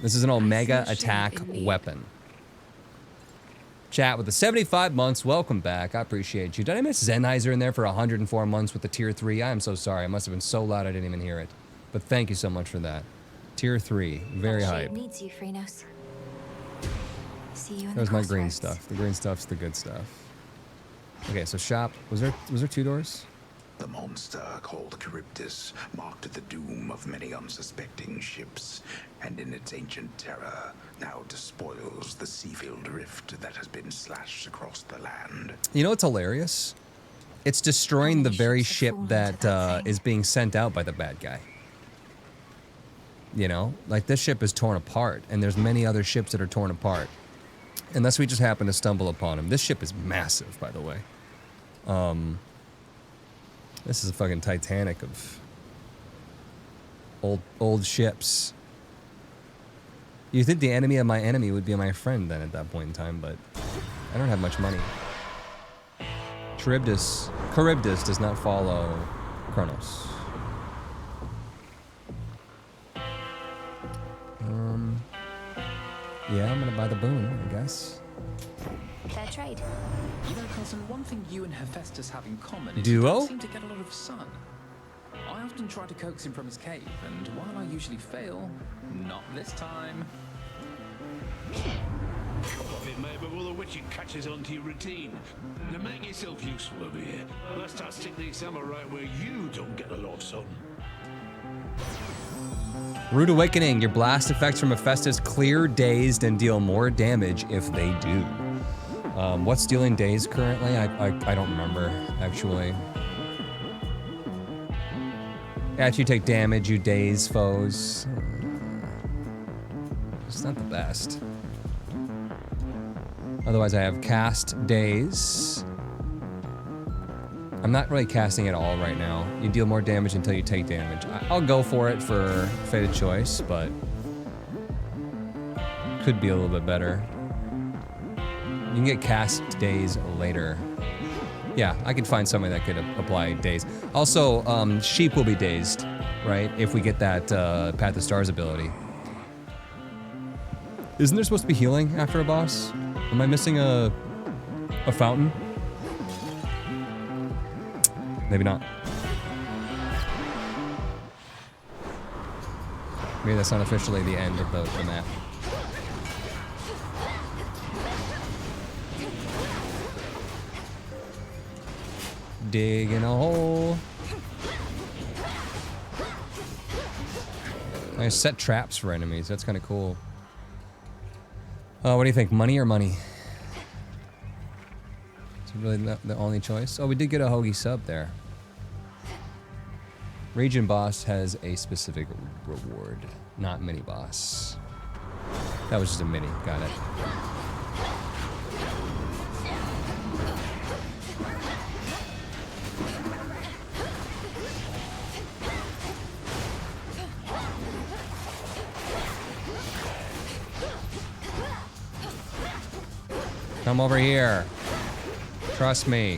This is an Omega attack weapon. Chat with the 75 months. Welcome back. I appreciate you. Did I miss Zenizer in there for 104 months with the tier 3? I am so sorry. I must have been so loud I didn't even hear it. But thank you so much for that. Tier 3. Very hype. Needs you, Phrynos. See you in There's the my green crossroads. stuff. The green stuff's the good stuff. Okay, so shop. Was there 2 doors? The monster called Charybdis marked the doom of many unsuspecting ships, and in its ancient terror now despoils the sea-filled rift that has been slashed across the land. You know what's hilarious? It's destroying the very ship that is being sent out by the bad guy. You know? Like, this ship is torn apart, and there's many other ships that are torn apart. Unless we just happen to stumble upon him. This ship is massive, by the way. This is a fucking Titanic of old ships. You'd think the enemy of my enemy would be my friend then at that point in time, but I don't have much money. Charybdis does not follow Kronos. Yeah, I'm gonna buy the boon, I guess. Fair trade. You know, cousin, one thing you and Hephaestus have in common is Duo? you don't seem to get a lot of sun. I often try to coax him from his cave, and while I usually fail, not this time. Off it, mate, before the witching catches on to your routine. Now make yourself useful over here. Let's start sticking these summer right where you don't get a lot of sun. Rude Awakening. Your blast effects from Hephaestus clear dazed and deal more damage if they do. What's dealing daze currently? I don't remember, actually. After you take damage, you daze foes. It's not the best. Otherwise, I have cast daze. I'm not really casting at all right now. You deal more damage until you take damage. I'll go for it for Fated Choice, but could be a little bit better. You can get cast daze later. Yeah, I could find somebody that could apply daze. Also, sheep will be dazed, right? If we get that Path of Stars ability. Isn't there supposed to be healing after a boss? Am I missing a fountain? Maybe not. Maybe that's not officially the end of the map. Digging a hole. I set traps for enemies. That's kind of cool. What do you think? Money or money? Is it really the only choice? Oh, we did get a Hoagie sub there. Region boss has a specific reward, not mini boss. That was just a mini. Got it. Come over here. Trust me.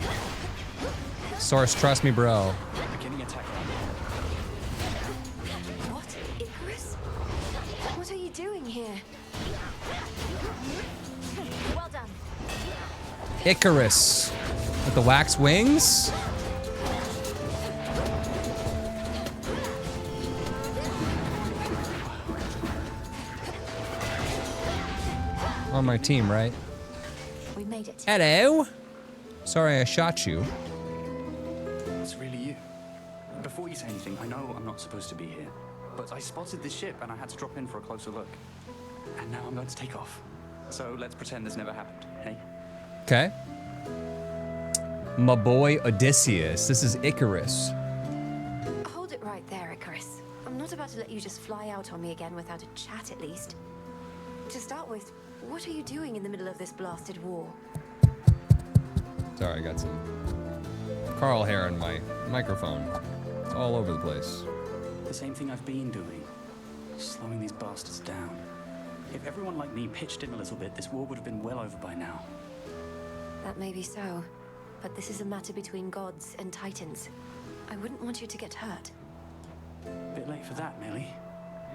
Source, trust me, bro. Beginning attack. What? Icarus? What are you doing here? Well done. Icarus. With the wax wings? On my team, right? We made it. Hello. Sorry I shot you. It's really you. Before you say anything, I know I'm not supposed to be here, but I spotted this ship and I had to drop in for a closer look. And now I'm going to take off. So let's pretend this never happened, hey? Okay. My boy Odysseus. This is Icarus. Hold it right there, Icarus. I'm not about to let you just fly out on me again without a chat at least. To start with, what are you doing in the middle of this blasted war? Sorry, I got some Carl hair in my microphone. It's all over the place. The same thing I've been doing. Slowing these bastards down. If everyone like me pitched in a little bit, this war would have been well over by now. That may be so, but this is a matter between gods and titans. I wouldn't want you to get hurt. Bit late for that, Millie.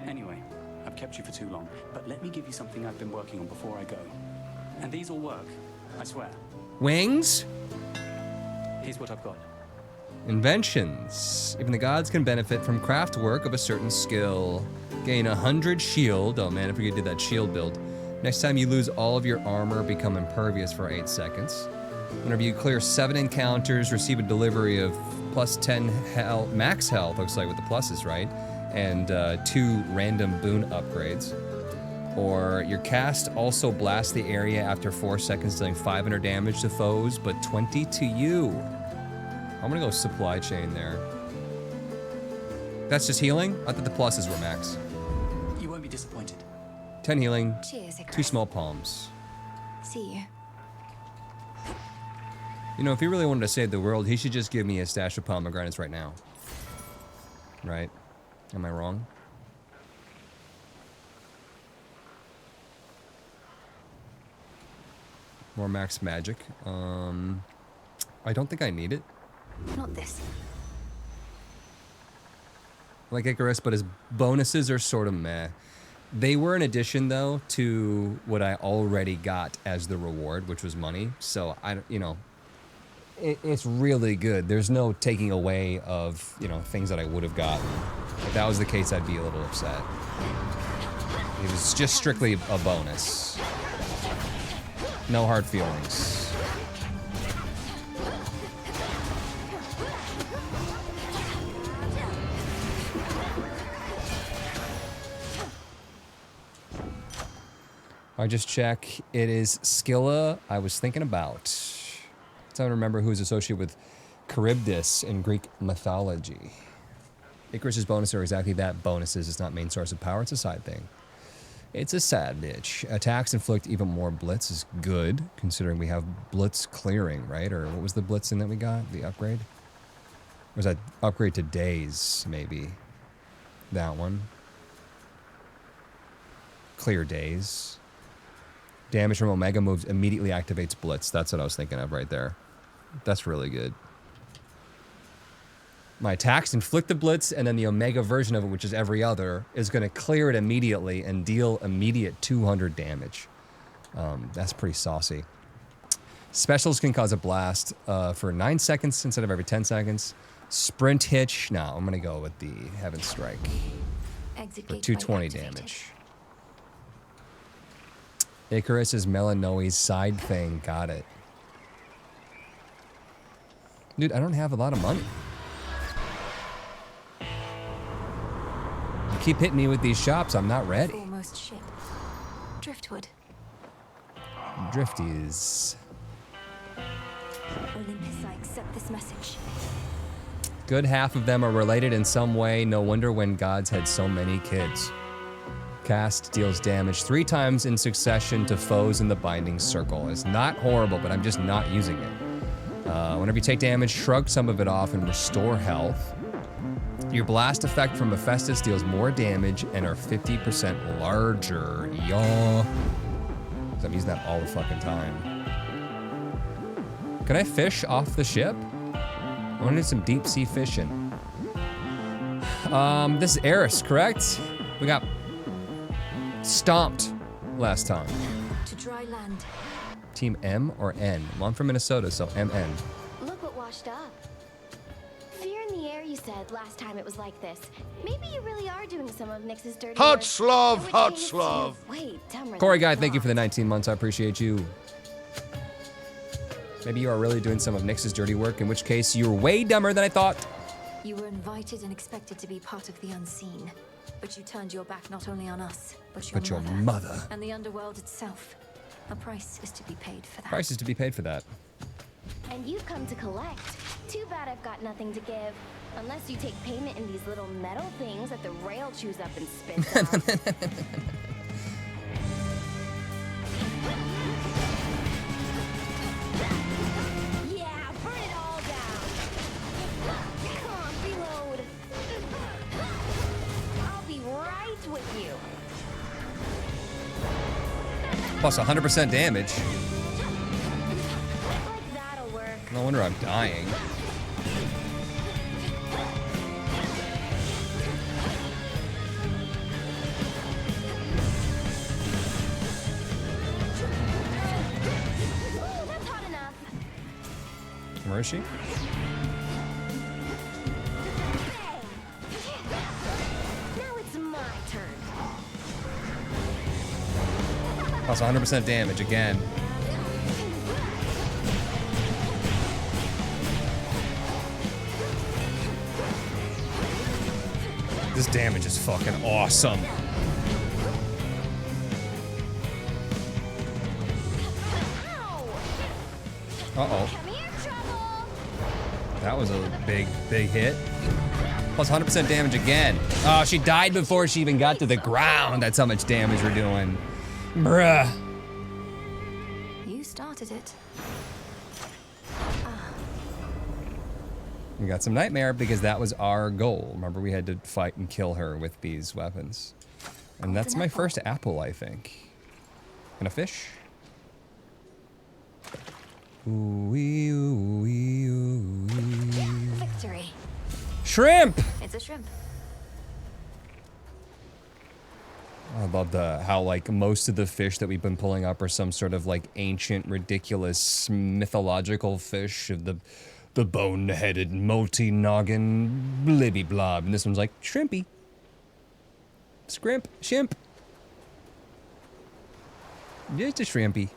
Anyway, I've kept you for too long, but let me give you something I've been working on before I go. And these will work, I swear. Wings? Here's what I've got. Inventions. Even the gods can benefit from craft work of a certain skill. Gain 100 shield. Oh man, if we could do that shield build. Next time you lose all of your armor, become impervious for 8 seconds. Whenever you clear 7 encounters, receive a delivery of plus 10 health, max health, looks like with the pluses, right? And 2 random boon upgrades. Or your cast also blasts the area after 4 seconds, dealing 500 damage to foes, but 20 to you. I'm gonna go supply chain there. That's just healing? I thought the pluses were max. You won't be disappointed. 10 healing, Cheers, Icarus. 2 small palms. See you. You know, if he really wanted to save the world, he should just give me a stash of pomegranates right now. Right? Am I wrong? More max magic. I don't think I need it. Not this. Like Icarus, but his bonuses are sort of meh. They were an addition, though, to what I already got as the reward, which was money. So, it's really good. There's no taking away of, you know, things that I would have gotten. If that was the case, I'd be a little upset. It was just strictly a bonus. No hard feelings. I just check. It is Scylla I was thinking about. I'm trying to remember who is associated with Charybdis in Greek mythology. Icarus's bonuses are exactly that, bonuses. It's not main source of power, it's a side thing. It's a sad bitch. Attacks inflict even more blitz is good, considering we have blitz clearing, right? Or what was the blitzing that we got? The upgrade? Or was that upgrade to days, maybe? That one. Clear days. Damage from Omega moves immediately activates blitz. That's what I was thinking of right there. That's really good. My attacks inflict the blitz, and then the Omega version of it, which is every other, is going to clear it immediately and deal immediate 200 damage. That's pretty saucy. Specials can cause a blast for 9 seconds instead of every 10 seconds. Sprint hitch. No, I'm going to go with the Heaven Strike. For 220 damage. Icarus's Melanoe's side thing. Got it. Dude, I don't have a lot of money. You keep hitting me with these shops, I'm not ready. Almost ship. Driftwood. Drifties. Olympus, I accept this message. Good half of them are related in some way. No wonder when gods had so many kids. Cast deals damage 3 times in succession to foes in the binding circle. It's not horrible, but I'm just not using it. Whenever you take damage, shrug some of it off and restore health. Your blast effect from Hephaestus deals more damage and are 50% larger. Yaw. I'm using that all the fucking time. Can I fish off the ship? I want to do some deep sea fishing. This is Eris, correct? We got stomped last time. To dry land. Team M or N? Well, I'm from Minnesota, so MN. Look what washed up. Fear in the air, you said last time it was like this. Maybe you really are doing some of Nyx's dirty Hot work. Slav, hot Slav. Wait, dumber Corey than Guy, thank you for the 19 months. I appreciate you. Maybe you are really doing some of Nyx's dirty work, in which case you're way dumber than I thought. You were invited and expected to be part of the unseen. But you turned your back not only on us, but your mother. And the underworld itself. A price is to be paid for that. Price is to be paid for that. And you've come to collect. Too bad I've got nothing to give. Unless you take payment in these little metal things that the rail chews up and spits off. Yeah, burn it all down. Come on, reload. I'll be right with you. Plus 100% damage. Like that'll work. No wonder I'm dying. Ooh, that's hot enough. Where is she? Now it's my turn. Plus 100% damage again. This damage is fucking awesome. Uh-oh. That was a big hit. Plus 100% damage again. Oh, she died before she even got to the ground. That's how much damage we're doing. Bruh. You started it. We got some Nightmare because that was our goal. Remember, we had to fight and kill her with these weapons. And that's my first apple, I think. And a fish? Ooh-wee, ooh-wee, ooh-wee. Victory. Shrimp! It's a shrimp. Oh, love how like most of the fish that we've been pulling up are some sort of like ancient, ridiculous, mythological fish of the bone-headed, multi-noggin blibby blob, and this one's like shrimpy, shrimp, just a shrimpy.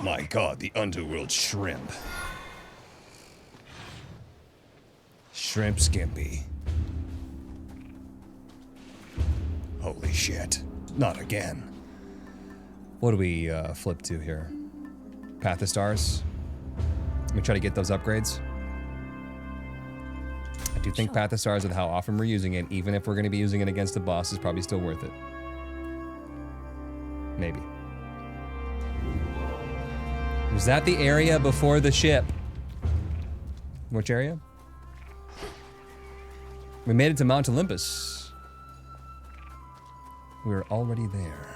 My God, the underworld shrimp. Shrimp Skimpy. Holy shit. Not again. What do we flip to here? Path of Stars? Let me try to get those upgrades. I do think Path of Stars, with how often we're using it, even if we're going to be using it against the boss, is probably still worth it. Maybe. Was that the area before the ship? Which area? We made it to Mount Olympus. We're already there.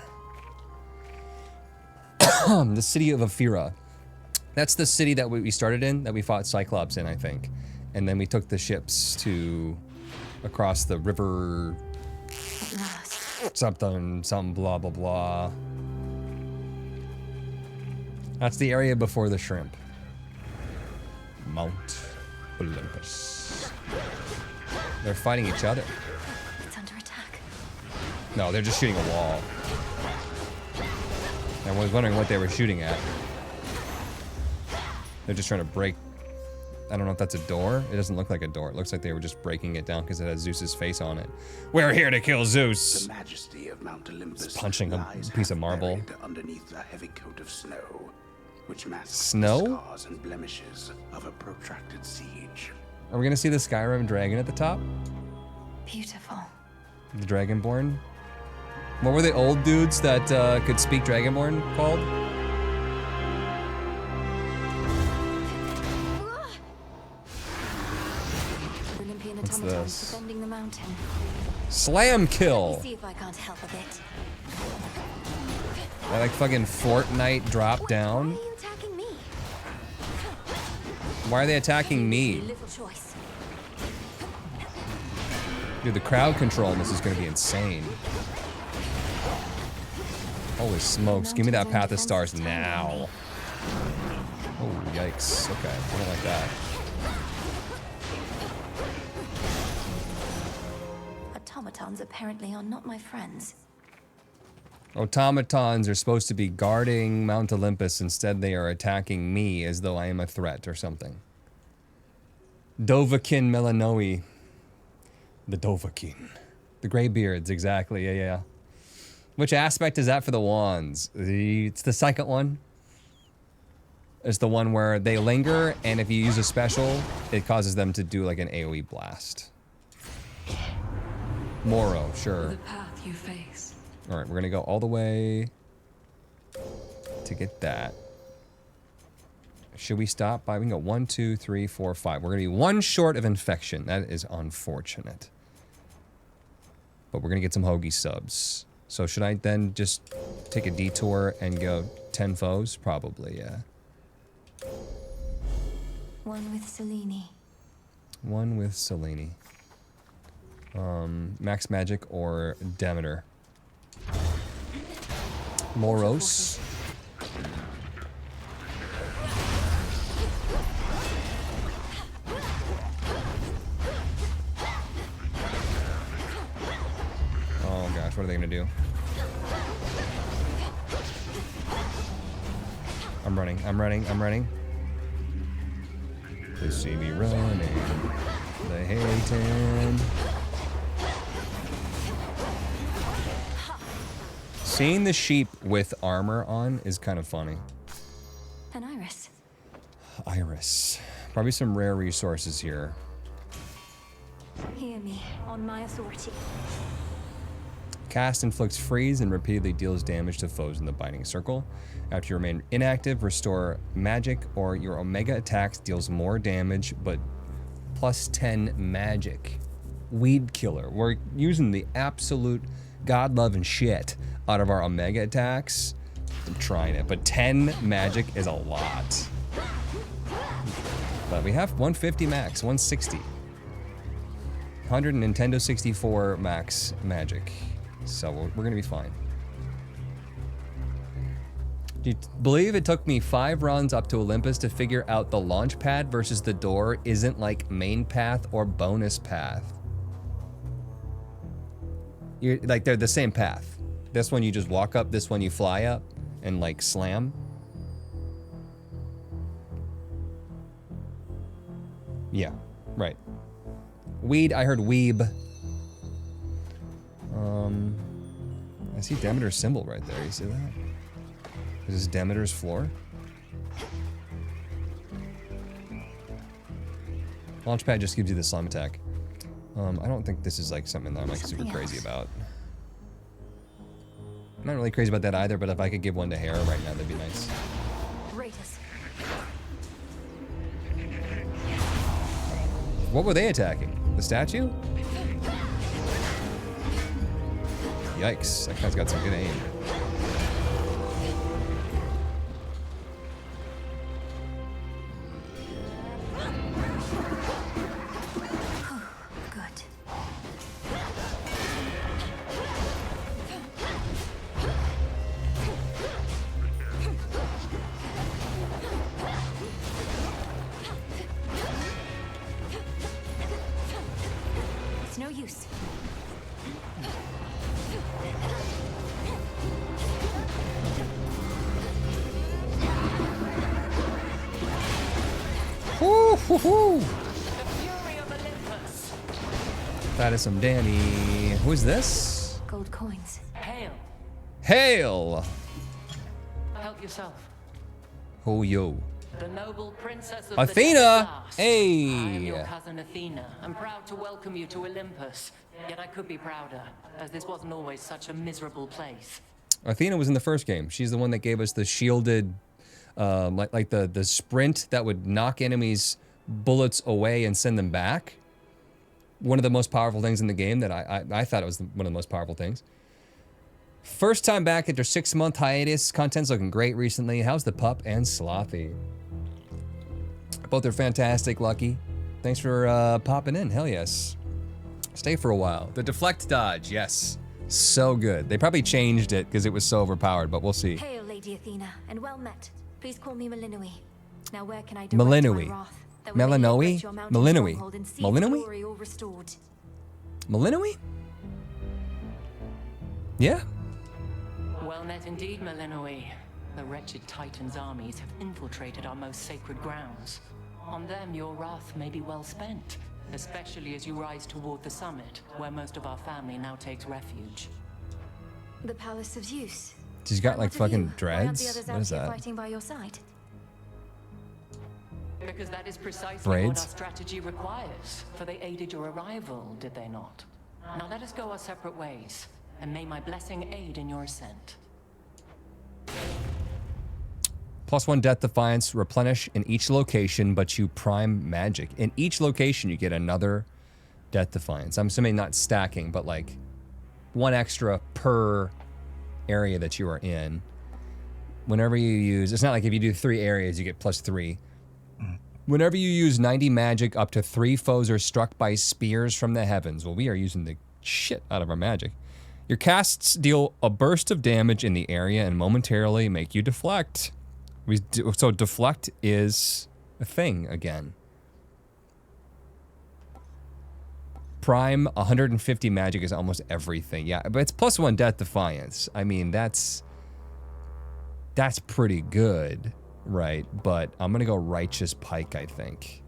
The city of Aphira. That's the city that we started in, that we fought Cyclops in, I think. And then we took the ships to across the river. Something, blah, blah, blah. That's the area before the shrimp. Mount Olympus. They're fighting each other. It's under attack. No, they're just shooting a wall. I was wondering what they were shooting at. They're just trying to break. I don't know if that's a door. It doesn't look like a door. It looks like they were just breaking it down because it has Zeus's face on it. We're here to kill Zeus. The majesty of Mount Olympus it's punching a piece of marble. Underneath a heavy coat of snow, which masks snow? the scars and blemishes of a protracted siege. Are we gonna see the Skyrim dragon at the top? Beautiful. The Dragonborn? What were the old dudes that could speak Dragonborn called? What's this? Defending the mountain. Slam kill! Let me see if I can't help a bit. That like fucking Fortnite drop down? Why are you attacking me? Why are they attacking me? Little choice. Dude, the crowd control in this is gonna be insane. Holy smokes, give me that Path of Stars now. Oh, yikes. Okay, I don't like that. Automatons apparently are not my friends. Automatons are supposed to be guarding Mount Olympus. Instead, they are attacking me as though I am a threat or something. Dovahkiin Melanoi. The Dovahkiin. The Greybeards, exactly. Yeah. Which aspect is that for the wands? It's the second one. It's the one where they linger, and if you use a special, it causes them to do like an AoE blast. Moro, sure. The path you face. All right, we're gonna go all the way to get that. Should we stop by? We can go 1, 2, 3, 4, 5. We're gonna be one short of infection. That is unfortunate. But we're gonna get some hoagie subs. So should I then just take a detour and go 10 foes? Probably, yeah. One with Selene. One with Selene. Max Magic or Demeter. Moros. Oh gosh, what are they gonna do? I'm running. They see me running. They hating. Seeing the sheep with armor on is kind of funny. An iris. Iris. Probably some rare resources here. Hear me, on my authority. Cast inflicts freeze and repeatedly deals damage to foes in the binding circle. After you remain inactive, restore magic or your Omega attacks deals more damage, but plus 10 magic. Weed killer. We're using the absolute god-loving shit out of our Omega attacks. I'm trying it, but 10 magic is a lot. But we have 150 max, 160. 100 Nintendo 64 max magic. So we're gonna be fine. Do you believe it took me 5 runs up to Olympus to figure out the launch pad versus the door isn't like main path or bonus path? You're like, they're the same path. This one you just walk up, this one you fly up and like slam. Yeah, right. Weed, I heard weeb. I see Demeter's symbol right there, you see that? Is this Demeter's floor? Launchpad just gives you the slime attack. I don't think this is like something that I'm like super crazy about. I'm not really crazy about that either, but if I could give one to Hera right now, that'd be nice. Ratus. What were they attacking? The statue? Yikes, that guy's got some good aim. It's no use. Woo, hoo, hoo. That is some Danny. Who is this? Gold coins. Hail. Hail! Help yourself. Oh, yo. The noble princess of Athena! The I Hey! am your cousin Athena. I'm proud to welcome you to Olympus. Yet I could be prouder, as this wasn't always such a miserable place. Athena was in the first game. She's the one that gave us the shielded, like the sprint that would knock enemies' bullets away and send them back. One of the most powerful things in the game that I thought it was one of the most powerful things. First time back after 6-month hiatus. Content's looking great recently. How's the pup and Slothy? Both are fantastic, Lucky. Thanks for popping in. Hell yes. Stay for a while. The deflect dodge, yes. So good. They probably changed it because it was so overpowered, but we'll see. Hail, Lady Athena, and well met. Please call me Melinoi. Now where can I direct Melinoi. my wrath? That we may Melinoi? liberate your mountain Melinoi. stronghold and see Melinoi? glory all restored. Melinoi? Yeah? Well met indeed, Melinoi. The wretched Titan's armies have infiltrated our most sacred grounds. On them, your wrath may be well spent, especially as you rise toward the summit, where most of our family now takes refuge. The Palace of Zeus. She's got like What of you? fucking Why aren't the dreads? others What out is here that? fighting by your side? Because that is precisely Braids? what our strategy requires. For they aided your arrival, did they not? Now let us go our separate ways, and may my blessing aid in your ascent. +1 Death Defiance, replenish in each location, but you prime magic. In each location, you get another Death Defiance. I'm assuming not stacking, but like 1 extra per area that you are in. Whenever you use, it's not like if you do 3 areas, you get +3. Whenever you use 90 magic, up to 3 foes are struck by spears from the heavens. Well, we are using the shit out of our magic. Your casts deal a burst of damage in the area and momentarily make you deflect. So deflect is a thing again. Prime 150 magic is almost everything. Yeah, but it's +1 Death Defiance. I mean, that's pretty good, right? But I'm gonna go Righteous Pike, I think.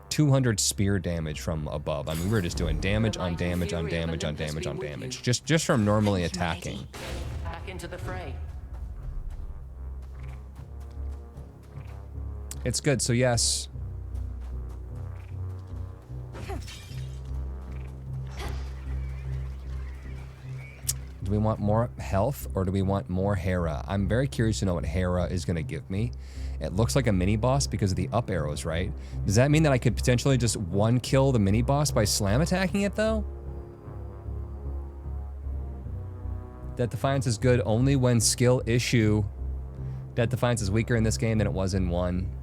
200 spear damage from above. I mean, we were just doing damage on damage on damage on damage on damage. Just from normally attacking. Back into the fray. It's good, so yes. Do we want more health or do we want more Hera? I'm very curious to know what Hera is going to give me. It looks like a mini-boss because of the up arrows, right? Does that mean that I could potentially just one-kill the mini-boss by slam attacking it, though? Death Defiance is good only when skill issue. Death Defiance is weaker in this game than it was in 1.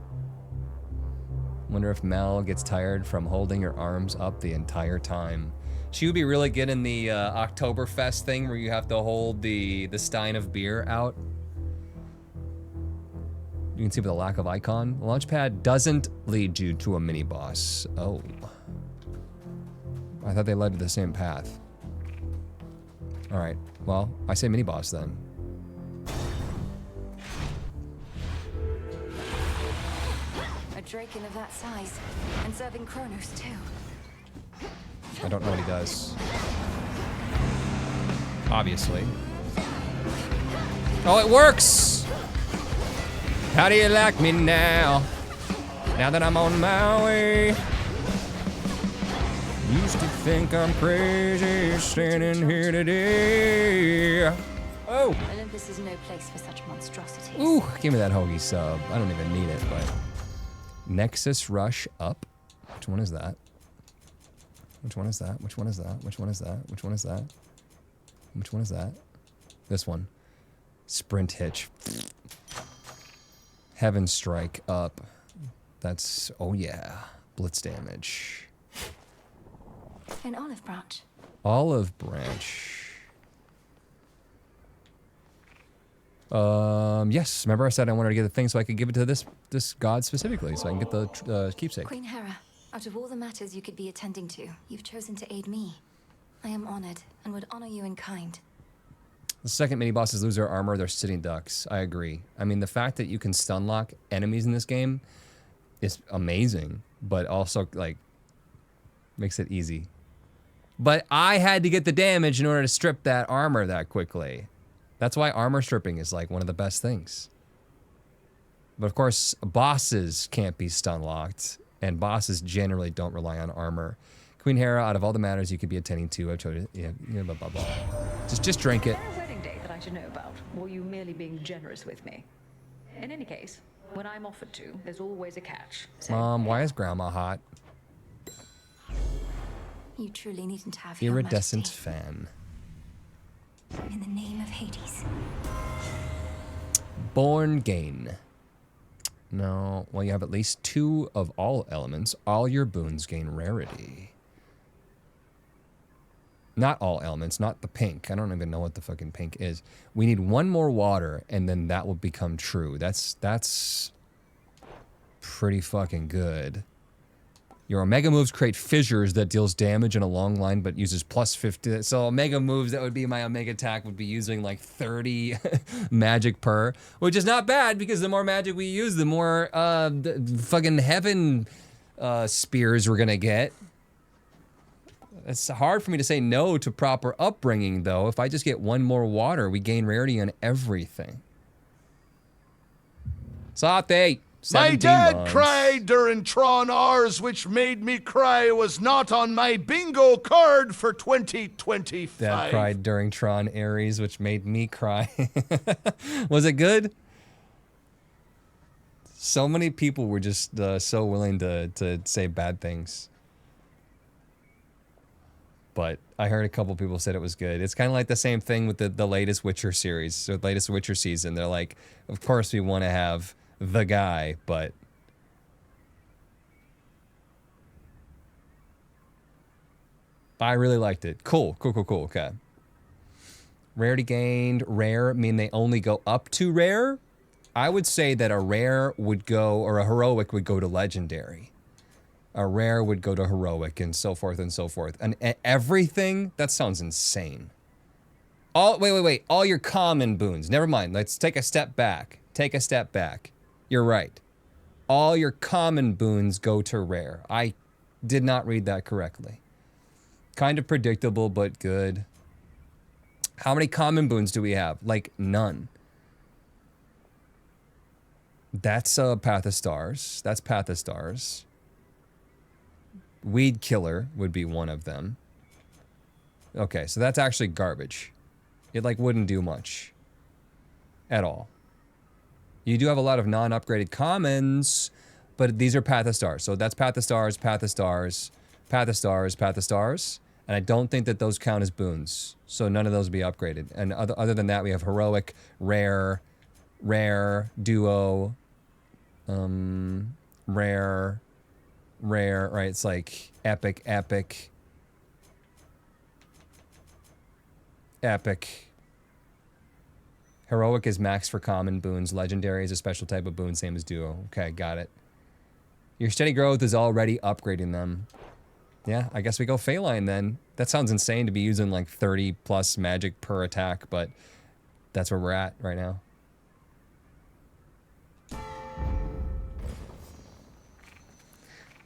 Wonder if Mel gets tired from holding her arms up the entire time. She would be really good in the Oktoberfest thing where you have to hold the stein of beer out. You can see with the lack of icon. The launchpad doesn't lead you to a mini boss. Oh. I thought they led to the same path. All right, well, I say mini boss then. A Draken of that size, and serving Kronos too. I don't know what he does. Obviously. Oh, it works! How do you like me now? Now that I'm on my way. Used to think I'm crazy standing here today. Oh! Olympus is no place for such monstrosities. Ooh, give me that hoagie sub. I don't even need it, but... Nexus Rush up. Which one is that? Which one is that? Which one is that? Which one is that? Which one is that? Which one is that? This one. Sprint Hitch. Heaven Strike up. That's... Oh yeah. Blitz damage. An olive branch. Olive branch. Yes. Remember I said I wanted to get the thing so I could give it to this god specifically, so I can get the keepsake. Queen Hera, out of all the matters you could be attending to, you've chosen to aid me. I am honored and would honor you in kind. The second mini bosses lose their armor, they're sitting ducks. I agree. I mean, the fact that you can stun lock enemies in this game is amazing, but also like makes it easy. But I had to get the damage in order to strip that armor that quickly. That's why armor stripping is like one of the best things. But of course, bosses can't be stun locked, and bosses generally don't rely on armor. Queen Hera, out of all the matters you could be attending to, I've told you, blah, blah, blah. Just drink it. Is there a wedding day that I should know about, or are you merely being generous with me? In any case, when I'm offered to, there's always a catch. So Mom, why is Grandma hot? You truly needn't have your Iridescent fan. in the name of Hades. Born Gain. No, well, you have at least 2 of all elements. All your boons gain rarity. Not all elements, not the pink. I don't even know what the fucking pink is. We need 1 more water, and then that will become true. That's pretty fucking good. Your Omega moves create fissures that deals damage in a long line, but uses plus 50. So Omega moves, that would be my Omega attack, would be using like 30 magic per, which is not bad because the more magic we use, the more the fucking heaven spears we're gonna get. It's hard for me to say no to proper upbringing, though. If I just get 1 more water, we gain rarity on everything. Sate! My dad demons. cried during Tron Rs, which made me cry was not on my bingo card for 2025. Dad cried during Tron Ares, which made me cry. Was it good? So many people were just so willing to say bad things. But I heard a couple people said it was good. It's kind of like the same thing with the latest Witcher series, so the latest Witcher season. They're like, of course we want to have the guy, but I really liked it. Cool. Okay. Rarity gained. Rare mean they only go up to rare? I would say that a rare would go, or a heroic would go to legendary. A rare would go to heroic, and so forth and so forth. And everything? That sounds insane. Wait. All your common boons. Never mind. Let's take a step back. You're right. All your common boons go to rare. I did not read that correctly. Kind of predictable, but good. How many common boons do we have? Like, none. That's Path of Stars. That's Path of Stars. Weed Killer would be one of them. Okay, so that's actually garbage. It, like, wouldn't do much. At all. You do have a lot of non-upgraded commons, but these are Path of Stars. So that's Path of Stars, Path of Stars, Path of Stars, Path of Stars. And I don't think that those count as boons. So none of those would be upgraded. And other than that, we have Heroic, Rare, Duo, Rare, rare, right? It's like epic, epic, epic. Heroic is max for common boons. Legendary is a special type of boon, same as duo. Okay, got it. Your steady growth is already upgrading them. Yeah, I guess we go Feline then. That sounds insane to be using like 30 plus magic per attack, but that's where we're at right now.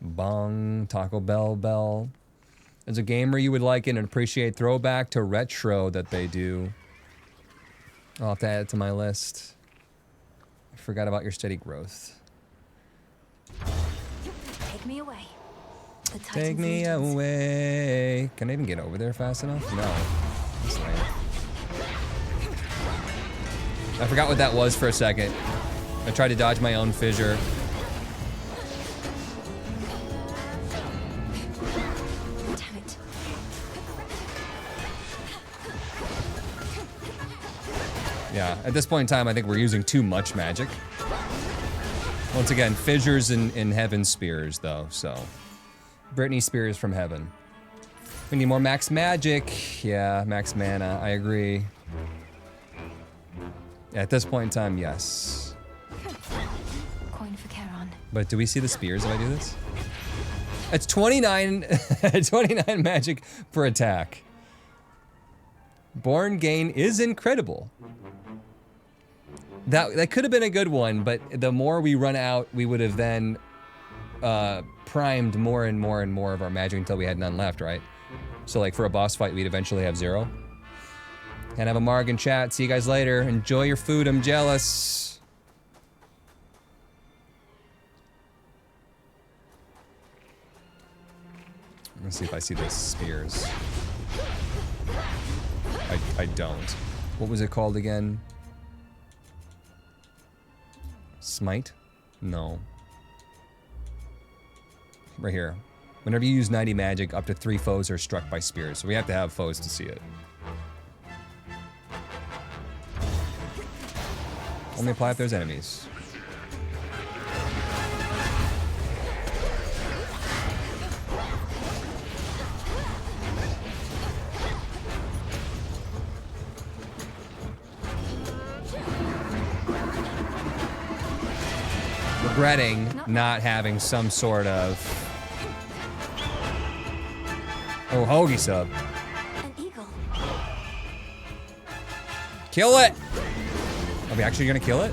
Bong, Taco Bell. There's a gamer you would like it and appreciate throwback to retro that they do. I'll have to add it to my list. I forgot about your steady growth. Take me away. The Take Titan's me legions. away. Can I even get over there fast enough? No. That's lame. I forgot what that was for a second. I tried to dodge my own fissure. Damn it. Yeah, at this point in time, I think we're using too much magic. Once again, fissures in heaven spears, though, so. Brittany spears from heaven. We need more max magic. Yeah, max mana, I agree. At this point in time, yes. Coin for Charon. But do we see the spears if I do this? It's 29, 29 magic per attack. Born gain is incredible. That could have been a good one, but the more we run out, we would have then primed more and more and more of our magic until we had none left, right? So like for a boss fight, we'd eventually have 0. And have a Marg in chat. See you guys later. Enjoy your food. I'm jealous. Let's see if I see the spears. I don't. What was it called again? Smite? No. Right here. Whenever you use 90 magic, up to 3 foes are struck by spears. So we have to have foes to see it. Only apply if there's enemies. Regretting not having some sort of... Oh, hoagie sub. An eagle. Kill it! Are we actually gonna kill it?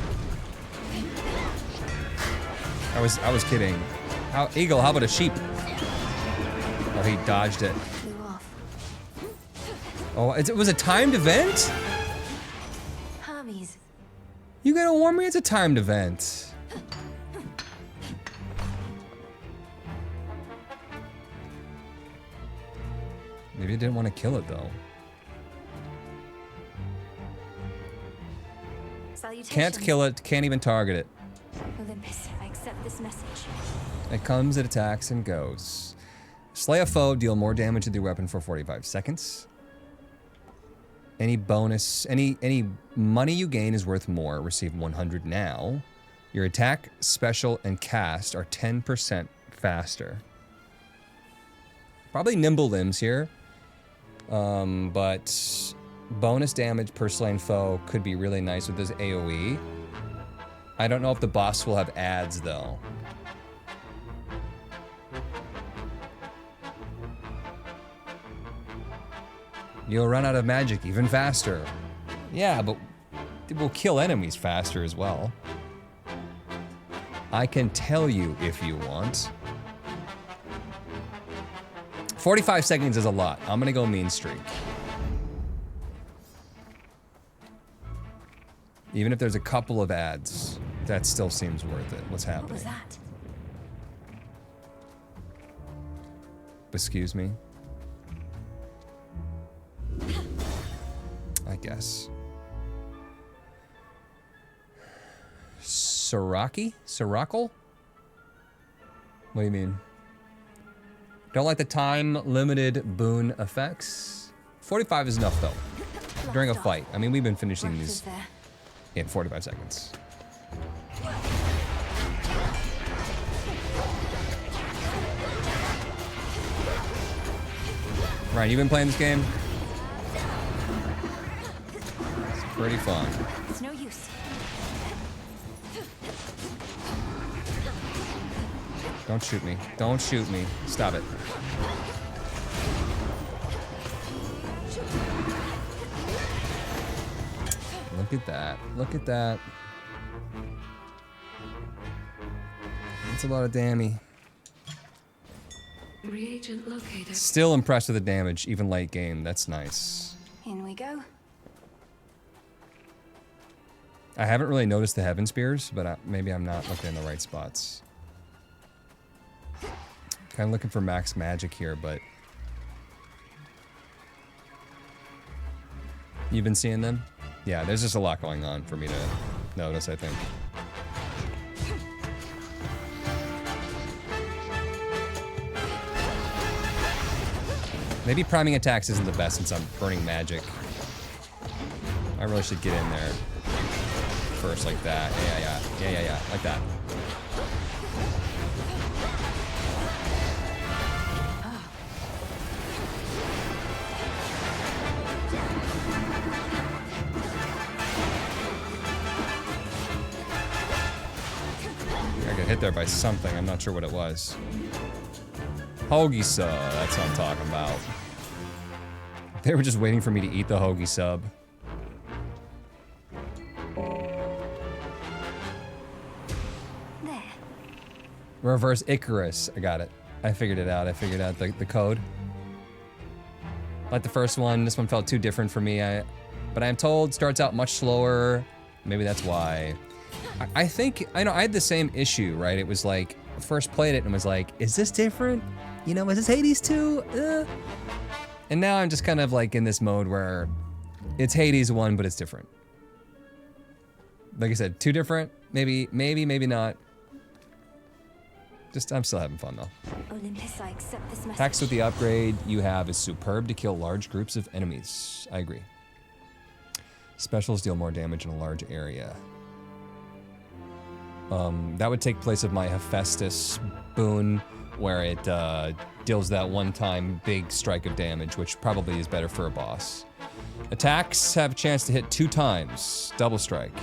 I was kidding. Eagle, how about a sheep? Oh, he dodged it. Flew off. Oh, it was a timed event? Hermes. You gotta warn me it's a timed event. Maybe I didn't want to kill it though. Can't kill it, can't even target it. Olympus, I accept this message. It comes, it attacks, and goes. Slay a foe, deal more damage to the weapon for 45 seconds. Any bonus, any money you gain is worth more. Receive 100 now. Your attack, special, and cast are 10% faster. Probably nimble limbs here. But bonus damage per slain foe could be really nice with this AoE. I don't know if the boss will have ads though. You'll run out of magic even faster. Yeah, but it will kill enemies faster as well. I can tell you if you want. 45 seconds is a lot. I'm gonna go mean streak. Even if there's a couple of ads, that still seems worth it. What's happening? What was that? Excuse me? I guess. Siraki? Siracle? What do you mean? Don't like the time-limited boon effects? 45 is enough, though. During a fight. I mean, we've been finishing these in 45 seconds. Ryan, you been playing this game? It's pretty fun. It's no use. Don't shoot me. Don't shoot me. Stop it. Look at that. Look at that. That's a lot of damage. Reagent located. Still impressed with the damage, even late game. That's nice. In we go. I haven't really noticed the heaven spears, but maybe I'm not looking in the right spots. Kind of looking for max magic here, but you've been seeing them? Yeah, there's just a lot going on for me to notice, I think. Maybe priming attacks isn't the best since I'm burning magic. I really should get in there first like that. Yeah, like that. I got hit there by something. I'm not sure what it was. Hoagie sub, that's what I'm talking about. They were just waiting for me to eat the hoagie sub. There. Reverse Icarus. I got it. I figured it out. I figured out the code. Like the first one, this one felt too different for me. But I'm told starts out much slower. Maybe that's why. I think, I know I had the same issue, right? It was like, first played it and was like, is this different? You know, is this Hades 2? And now I'm just kind of like in this mode where it's Hades 1, but it's different. Like I said, too different. Maybe not. Just, I'm still having fun though. Olympus, I accept this message. Attacks with the upgrade you have is superb to kill large groups of enemies. I agree. Specials deal more damage in a large area. That would take place of my Hephaestus boon, where it deals that one-time big strike of damage, which probably is better for a boss. Attacks have a chance to hit 2 times, double strike.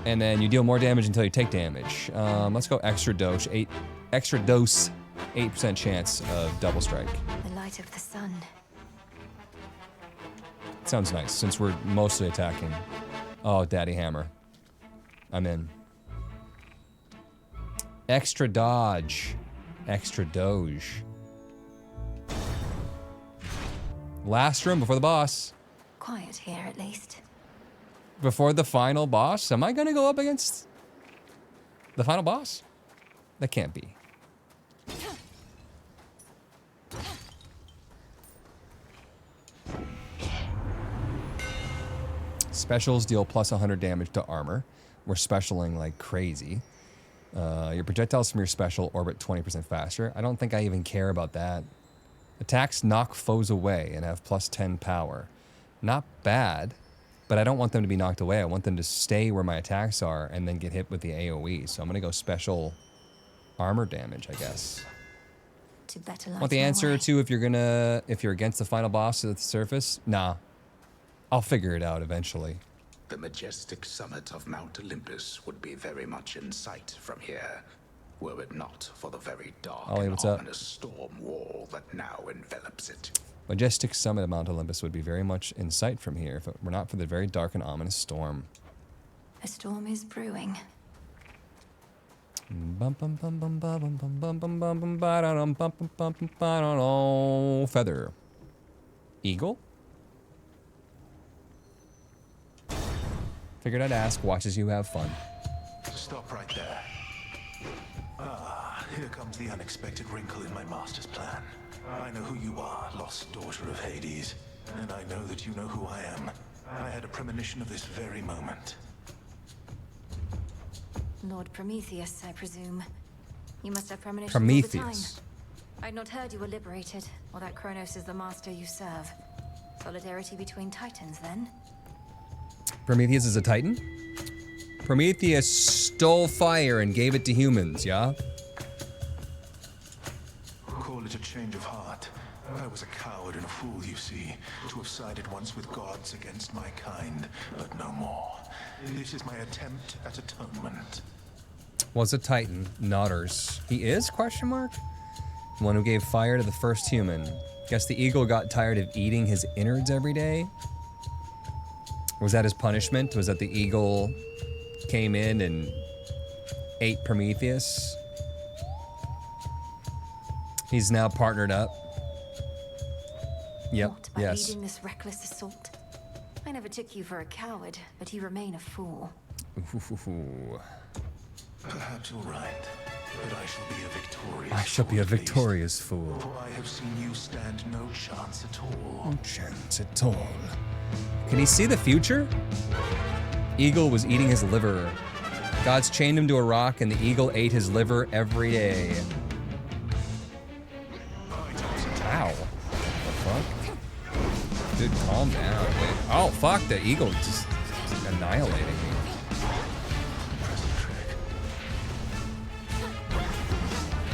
And then you deal more damage until you take damage. Let's go extra dose, 8% chance of double strike. The light of the sun. Sounds nice, since we're mostly attacking. Oh, Daddy Hammer. I'm in. Extra dodge. Extra doge. Last room before the boss. Quiet here, at least. Before the final boss? Am I gonna go up against the final boss? That can't be. Specials deal plus 100 damage to armor. We're specialing like crazy. Your projectiles from your special orbit 20% faster. I don't think I even care about that. Attacks knock foes away and have plus 10 power. Not bad, but I don't want them to be knocked away. I want them to stay where my attacks are and then get hit with the AoE. So I'm gonna go special armor damage, I guess. To better light Want the my answer way. to if you're against the final boss at the surface? Nah. I'll figure it out eventually. The majestic summit of Mount Olympus would be very much in sight from here, were it not for the very dark Ollie, and what's up? ominous storm wall that now envelops it. Majestic summit of Mount Olympus would be very much in sight from here if it were not for the very dark and ominous storm. A storm is brewing. Feather. Eagle? Figured I'd ask, watch as you have fun. Stop right there. Ah, here comes the unexpected wrinkle in my master's plan. I know who you are, lost daughter of Hades, and I know that you know who I am. I had a premonition of this very moment. Lord Prometheus, I presume. You must have premonitions Prometheus. all the time. I'd not heard you were liberated, or that Kronos is the master you serve. Solidarity between titans, then? Prometheus is a titan? Prometheus stole fire and gave it to humans, yeah? Call it a change of heart. I was a coward and a fool, you see, to have sided once with gods against my kind, but no more. This is my attempt at atonement. Was a Titan, Notters. He is, question mark? One who gave fire to the first human. Guess the eagle got tired of eating his innards every day? Was that his punishment? Was that the eagle came in and ate Prometheus? He's now partnered up. Yep, Not by yes. leading this reckless assault. I never took you for a coward, but you remain a fool. Ooh. Perhaps you're right, but I shall be a victorious I shall be a victorious fool. For I have seen you stand no chance at all. No chance at all. Can he see the future? Eagle was eating his liver. Gods chained him to a rock, and the eagle ate his liver every day. Ow. The fuck? Dude, calm down. Wait. Oh, fuck, the eagle just annihilating me.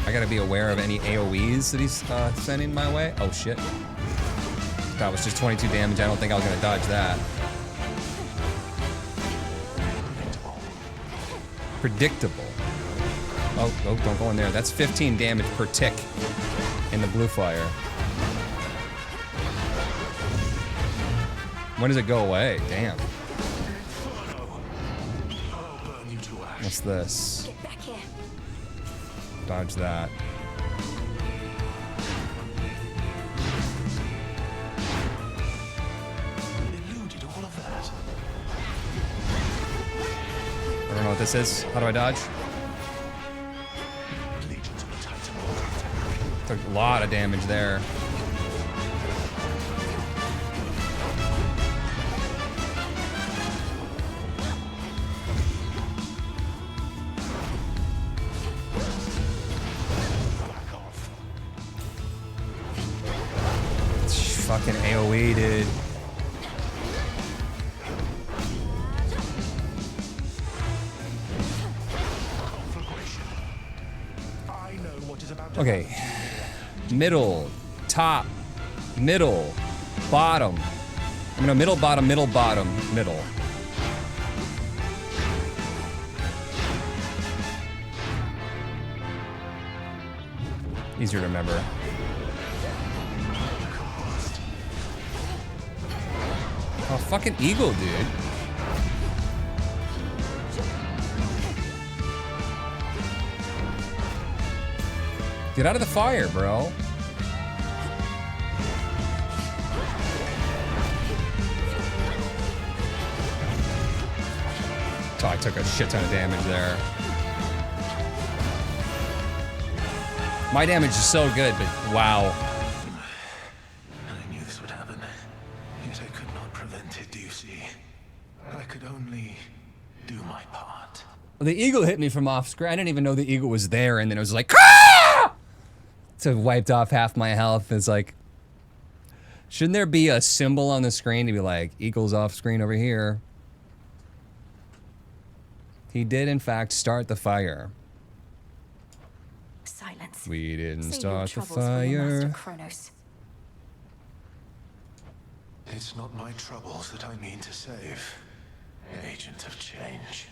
I gotta be aware of any AoEs that he's sending my way. Oh, shit. That was just 22 damage. I don't think I was gonna dodge that. Predictable. Oh, don't go in there. That's 15 damage per tick in the blue fire. When does it go away? Damn. What's this? Get back here. Dodge that. Eluded all of that. I don't know what this is. How do I dodge? Took a lot of damage there. Fucking AoE, dude. Okay. Middle, top, middle, bottom. I'm gonna middle, bottom, middle, bottom, middle. Easier to remember. Oh, fucking eagle, dude. Get out of the fire, bro. Oh, I took a shit ton of damage there. My damage is so good, but wow. I knew this would happen, yet I could not prevent it, do you see? I could only do my part. The eagle hit me from off screen. I didn't even know the eagle was there, and then it was like, ah! So wiped off half my health. It's like, shouldn't there be a symbol on the screen to be like, eagle's off screen over here? He did, in fact, start the fire. Silence. We didn't Save your start the troubles for your master, fire. Kronos. It's not my troubles that I mean to save. Agent of Change.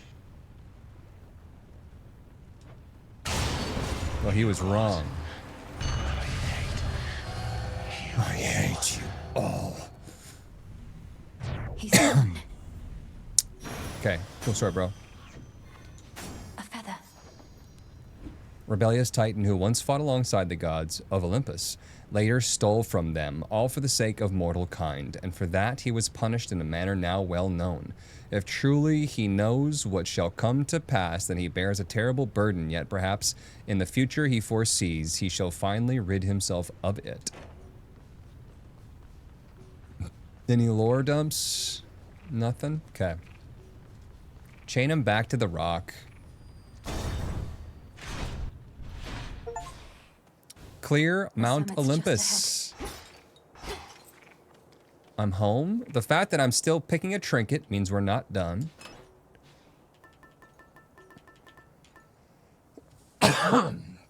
Well, he was wrong. I hate you all. He's gone. Okay, cool story, bro. A feather. Rebellious Titan who once fought alongside the gods of Olympus, later stole from them, all for the sake of mortal kind, and for that he was punished in a manner now well known. If truly he knows what shall come to pass, then he bears a terrible burden, yet perhaps in the future he foresees he shall finally rid himself of it. Any lore dumps? Nothing? Okay. Chain him back to the rock. Clear Mount Olympus. I'm home. The fact that I'm still picking a trinket means we're not done.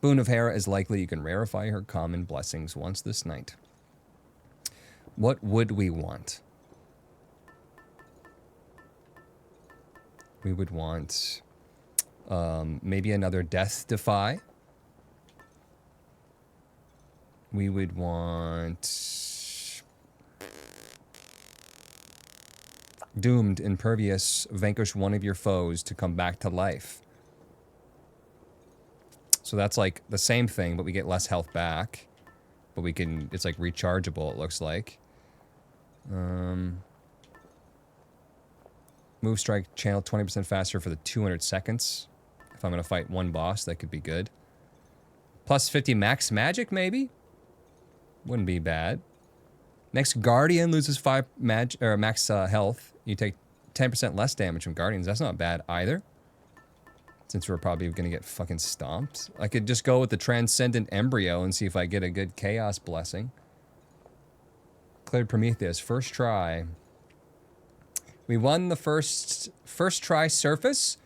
Boon of Hera is likely you can rarefy her common blessings once this night. What would we want? We would want maybe another Death Defy. We would want Doomed, Impervious, vanquish one of your foes to come back to life. So that's like the same thing, but we get less health back. But we can, it's like rechargeable, it looks like. Move strike channel 20% faster for the 200 seconds. If I'm gonna fight one boss, that could be good. Plus 50 max magic, maybe? Wouldn't be bad. Next Guardian loses 5 max health. You take 10% less damage from Guardians. That's not bad either. Since we're probably gonna get fucking stomped. I could just go with the Transcendent Embryo and see if I get a good Chaos Blessing. Cleared Prometheus, first try. We won the first try surface.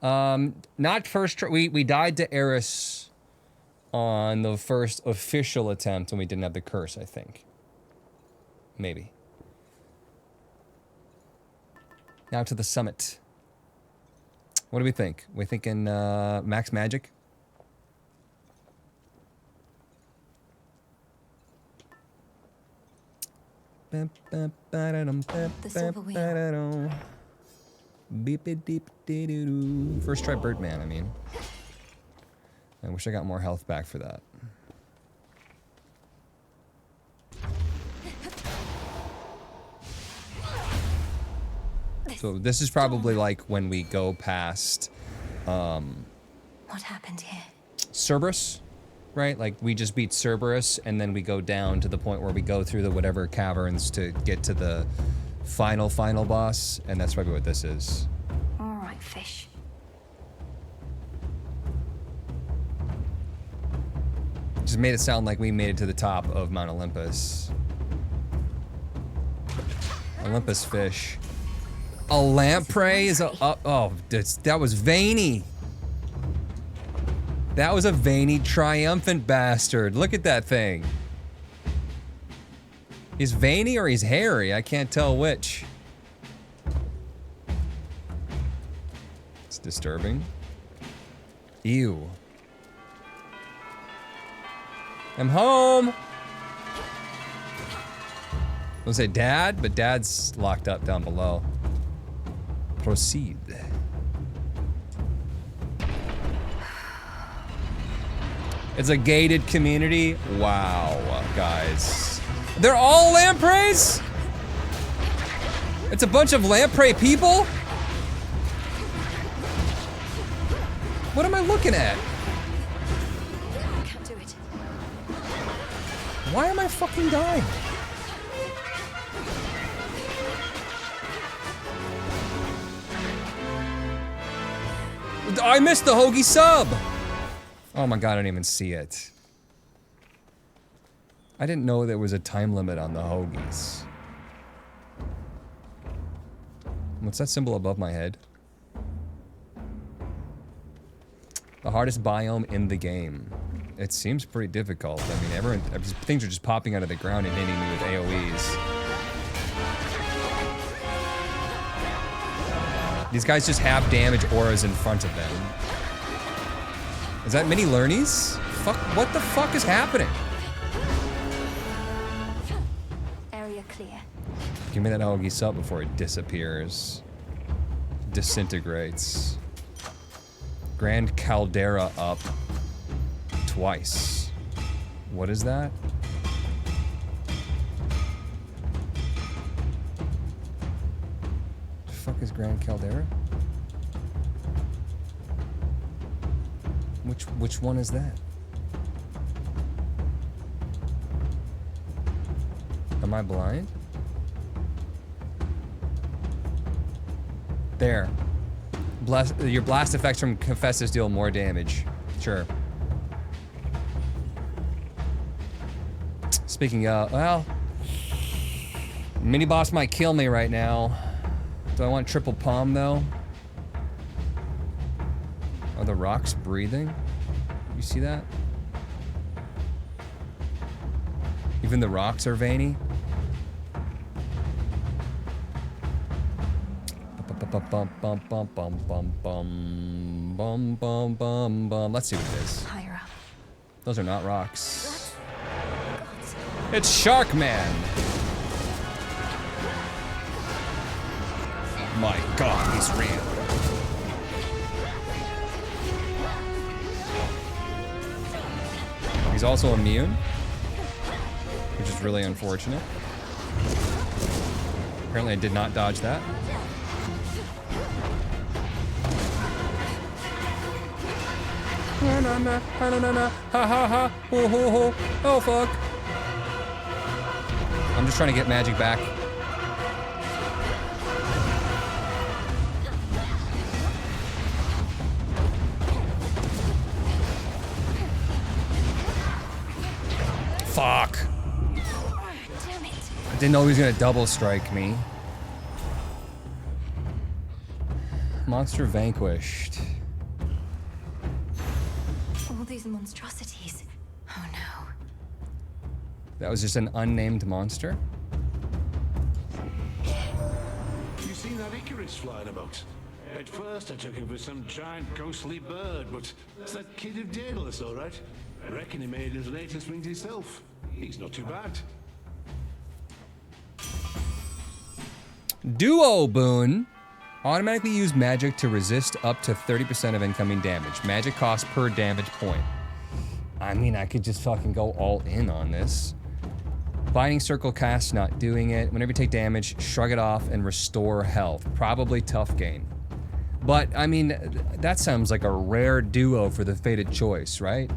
Not first try, we died to Eris on the first official attempt when we didn't have the curse, I think. Maybe. Now to the summit. What do we think? We thinking max magic? The silver wheel. First try Birdman, I mean. I wish I got more health back for that. So this is probably like when we go past What happened here? Cerberus, right? Like we just beat Cerberus and then we go down to the point where we go through the whatever caverns to get to the final boss, and that's probably what this is. All right, fish. Just made it sound like we made it to the top of Mount Olympus. Olympus fish. A lamprey is a oh, that was veiny. That was a veiny, triumphant bastard. Look at that thing. He's veiny or he's hairy. I can't tell which. It's disturbing. Ew. I'm home. I was gonna say Dad, but Dad's locked up down below. Proceed. It's a gated community. Wow, guys. They're all lampreys? It's a bunch of lamprey people? What am I looking at? Can't do it. Why am I fucking dying? I missed the Hoagie sub! Oh my god, I didn't even see it. I didn't know there was a time limit on the Hoagies. What's that symbol above my head? The hardest biome in the game. It seems pretty difficult. I mean, things are just popping out of the ground and hitting me with AoEs. These guys just have damage auras in front of them. Is that mini Lernies? Fuck, what the fuck is happening? Area clear. Give me that Hoagie sub before it disappears. Disintegrates. Grand Caldera up. Twice. What is that? The fuck is Grand Caldera? Which one is that? Am I blind? There. Your blast effects from Confessors deal more damage. Sure. Speaking of, well, mini boss might kill me right now. Do I want triple palm though? Are the rocks breathing? You see that? Even the rocks are veiny. Bum bum bum bum bum bum bum bum bum bum. Let's see what it is. Higher up. Those are not rocks. It's Shark Man. My God, he's real. He's also immune, which is really unfortunate. Apparently I did not dodge that. Ha ha ha. Ho ho ho. Oh fuck. I'm just trying to get magic back. Fuck. Damn it. I didn't know he was gonna double strike me. Monster vanquished. All these monstrosities. Oh no. That was just an unnamed monster? You seen that Icarus flying about? At first I took him for some giant ghostly bird, but it's that kid of Daedalus, all right. I reckon he made his latest wings himself. He's not too bad. Duo boon. Automatically use magic to resist up to 30% of incoming damage. Magic cost per damage point. I mean, I could just fucking go all in on this. Binding Circle cast, not doing it. Whenever you take damage, shrug it off and restore health. Probably tough gain. But, I mean, that sounds like a rare duo for the Fated Choice, right?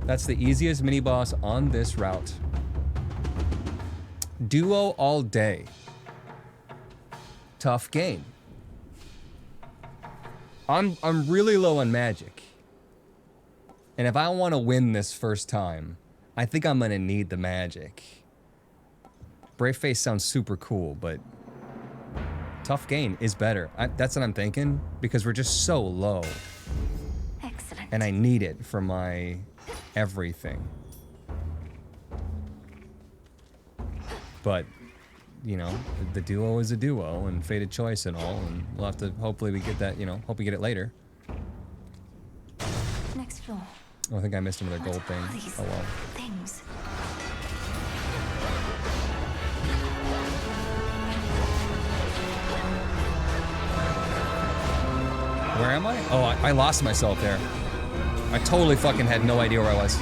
That's the easiest mini-boss on this route. Duo all day. Tough gain. I'm really low on magic. And if I want to win this first time, I think I'm gonna need the magic. Brave Face sounds super cool, but tough gain is better. That's what I'm thinking, because we're just so low. Excellent. And I need it for my everything. But, you know, the duo is a duo, and Fated Choice and all, and we'll have to, hopefully we get that, you know, hope we get it later. Next floor. Oh, I think I missed another gold thing. Oh well. Things. Where am I? Oh, I lost myself there. I totally fucking had no idea where I was.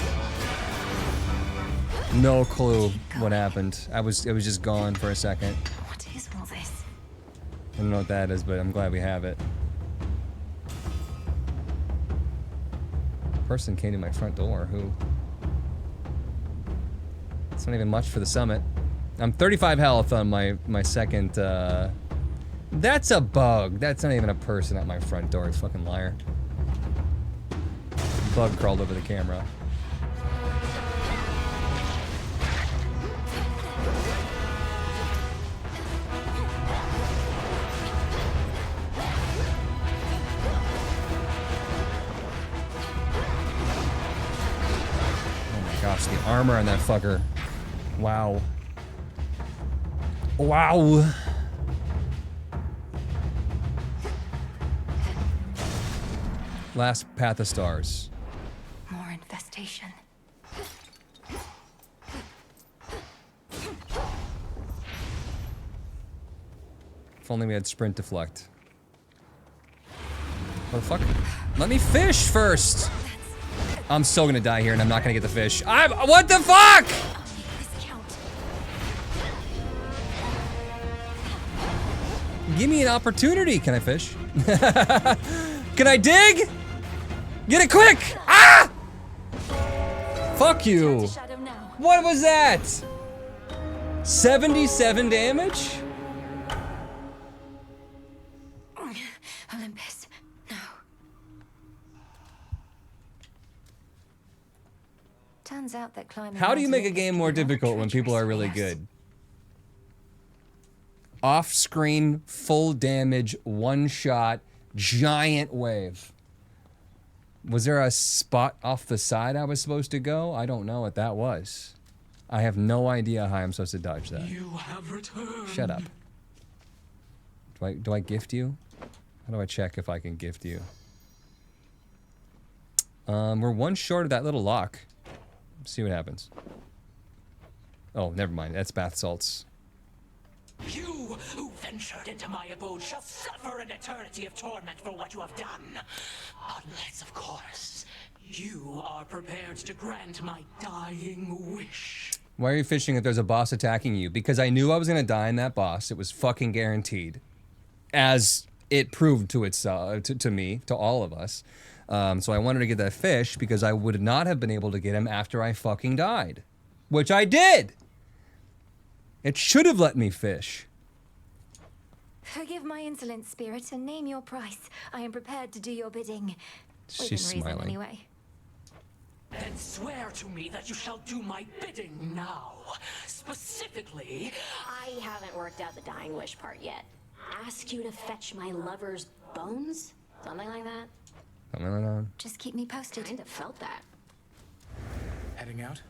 No clue what happened. It was just gone for a second. What is all this? I don't know what that is, but I'm glad we have it. Person came to my front door. Who? It's not even much for the summit. I'm 35 health on my second. That's a bug. That's not even a person at my front door. You fucking liar. Bug crawled over the camera. Gosh, the armor on that fucker. Wow. Wow. Last Path of Stars. More infestation. If only we had sprint deflect. What the fuck? Let me fish first! I'm so gonna die here and I'm not gonna get the fish. What the fuck?! Give me an opportunity. Can I fish? Can I dig? Get it quick! Ah! Fuck you. What was that? 77 damage? Olympus, no. Turns out that climbing. How do you Mount make a game more difficult when people are really good? Off-screen, full damage, one-shot, giant wave. Was there a spot off the side I was supposed to go? I don't know what that was. I have no idea how I'm supposed to dodge that. You have returned. Shut up. Do I gift you? How do I check if I can gift you? We're one short of that little lock. See what happens. Oh, never mind. That's bath salts. You who ventured into my abode shall suffer an eternity of torment for what you have done. Unless, of course, you are prepared to grant my dying wish. Why are you fishing if there's a boss attacking you? Because I knew I was gonna die in that boss. It was fucking guaranteed. As it proved to itself, to me, to all of us. So I wanted to get that fish because I would not have been able to get him after I fucking died. Which I did! It should have let me fish. Forgive my insolent spirit and name your price. I am prepared to do your bidding. She's Within reason, smiling. anyway. Then swear to me that you shall do my bidding now. Specifically, I haven't worked out the dying wish part yet. Ask you to fetch my lover's bones? Something like that? Something like that. Just keep me posted. Kinda felt that. Heading out?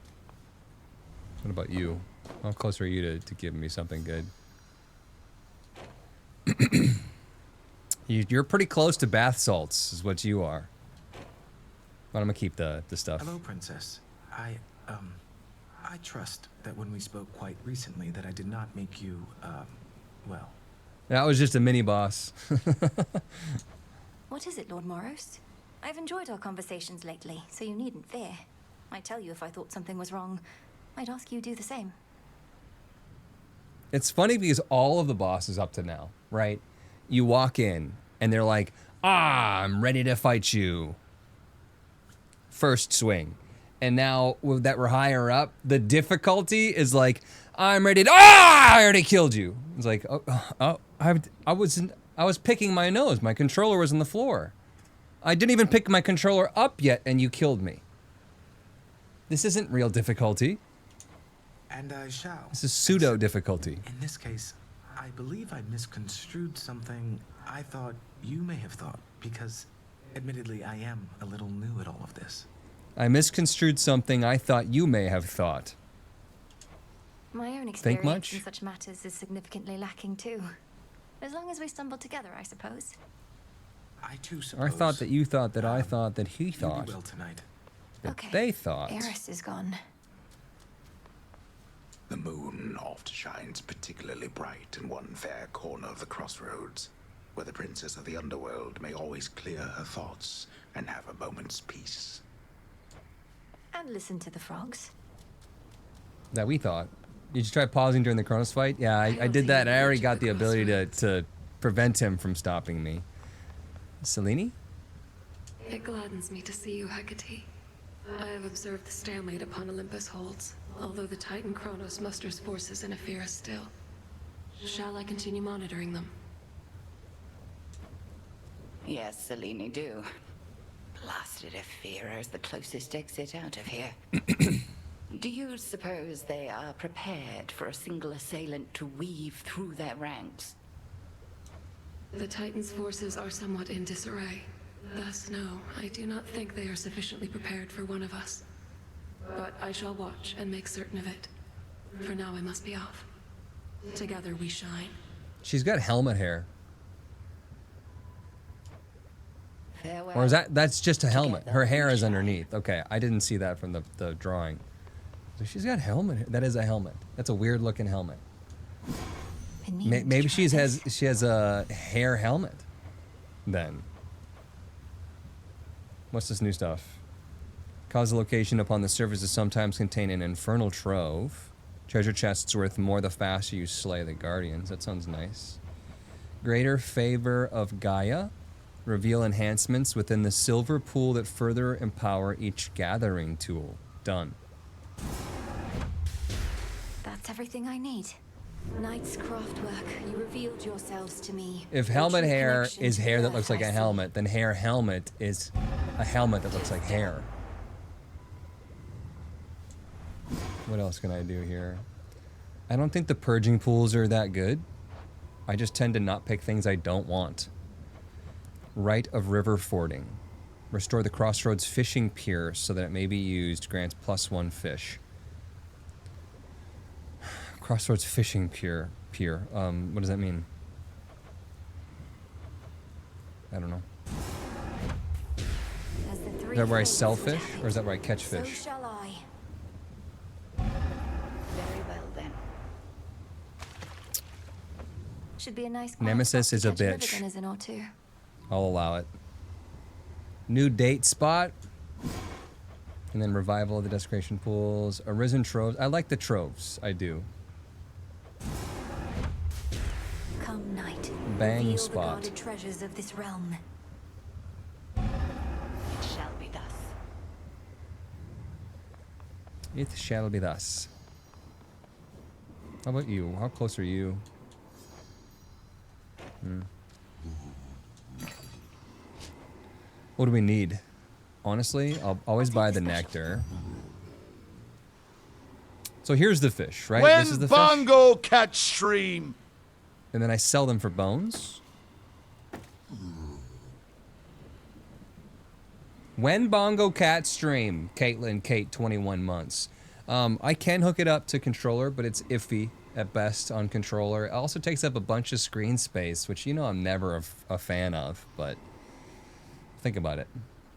What about you? How close are you to giving me something good? You're pretty close to bath salts, is what you are. But I'm gonna keep the stuff. Hello, Princess. I trust that when we spoke quite recently that I did not make you, well... That was just a mini boss. What is it, Lord Moros? I've enjoyed our conversations lately, so you needn't fear. I'd tell you if I thought something was wrong. I'd ask you do the same. It's funny because all of the bosses up to now, right? You walk in and they're like, I'm ready to fight you. First swing. And now that we're higher up, the difficulty is like, I'm ready to, I already killed you. It's like, I was picking my nose. My controller was on the floor. I didn't even pick my controller up yet and you killed me. This isn't real difficulty. And I shall. This is pseudo difficulty. In this case, I believe I misconstrued something I thought you may have thought, because, admittedly, I am a little new at all of this. I misconstrued something I thought you may have thought. My own Think experience much? in such matters is significantly lacking too. As long as we stumble together, I suppose. I too suppose. I thought that you thought that I thought that he You'll thought. be well tonight. That Okay. they thought. Eris is gone. The moon oft shines particularly bright in one fair corner of the crossroads, where the princess of the underworld may always clear her thoughts and have a moment's peace. And listen to the frogs. That we thought. Did you try pausing during the Kronos fight? Yeah, I did that. I already got the ability to prevent him from stopping me. Selene? It gladdens me to see you, Hecate. I have observed the stalemate upon Olympus holds, although the Titan Kronos musters forces in Ephyra still. Shall I continue monitoring them? Yes, Selene, do. Blasted Ephyra is the closest exit out of here. Do you suppose they are prepared for a single assailant to weave through their ranks? The Titan's forces are somewhat in disarray. Thus, no, I do not think they are sufficiently prepared for one of us. But I shall watch and make certain of it. For now, I must be off. Together we shine. She's got helmet hair. Farewell. Or is that's just a helmet? Her hair is underneath. Okay, I didn't see that from the drawing. So she's got helmet hair. That is a helmet. That's a weird looking helmet. Maybe she has a hair helmet. Then. What's this new stuff? Cause location upon the surface is sometimes contain an infernal trove. Treasure chests worth more the faster you slay the guardians. That sounds nice. Greater favor of Gaia. Reveal enhancements within the silver pool that further empower each gathering tool. Done. That's everything I need. Knight's craftwork, you revealed yourselves to me. If helmet hair is hair that looks like a helmet, then hair helmet is a helmet that looks like hair. What else can I do here? I don't think the purging pools are that good. I just tend to not pick things I don't want. Rite of river fording. Restore the crossroads fishing pier so that it may be used. Grants +1 fish. Crossroads Fishing Pier. What does that mean? I don't know. Is that where I sell fish, or is that where I catch fish? So shall I. Very well then. Should be a nice Nemesis is a bitch. denizen or two. I'll allow it. New date spot. And then revival of the desecration pools. Arisen troves. I like the troves. I do. Come night. Bang reveal spot. the guarded treasures of this realm. It shall be thus. It shall be thus. How about you? How close are you? What do we need? Honestly, I'll always buy the nectar. So here's the fish, right? When This is the bongo catch stream. And then I sell them for bones. When Bongo Cat stream, Caitlin Kate 21 months. I can hook it up to controller, but it's iffy at best on controller. It also takes up a bunch of screen space, which you know I'm never a fan of, but think about it.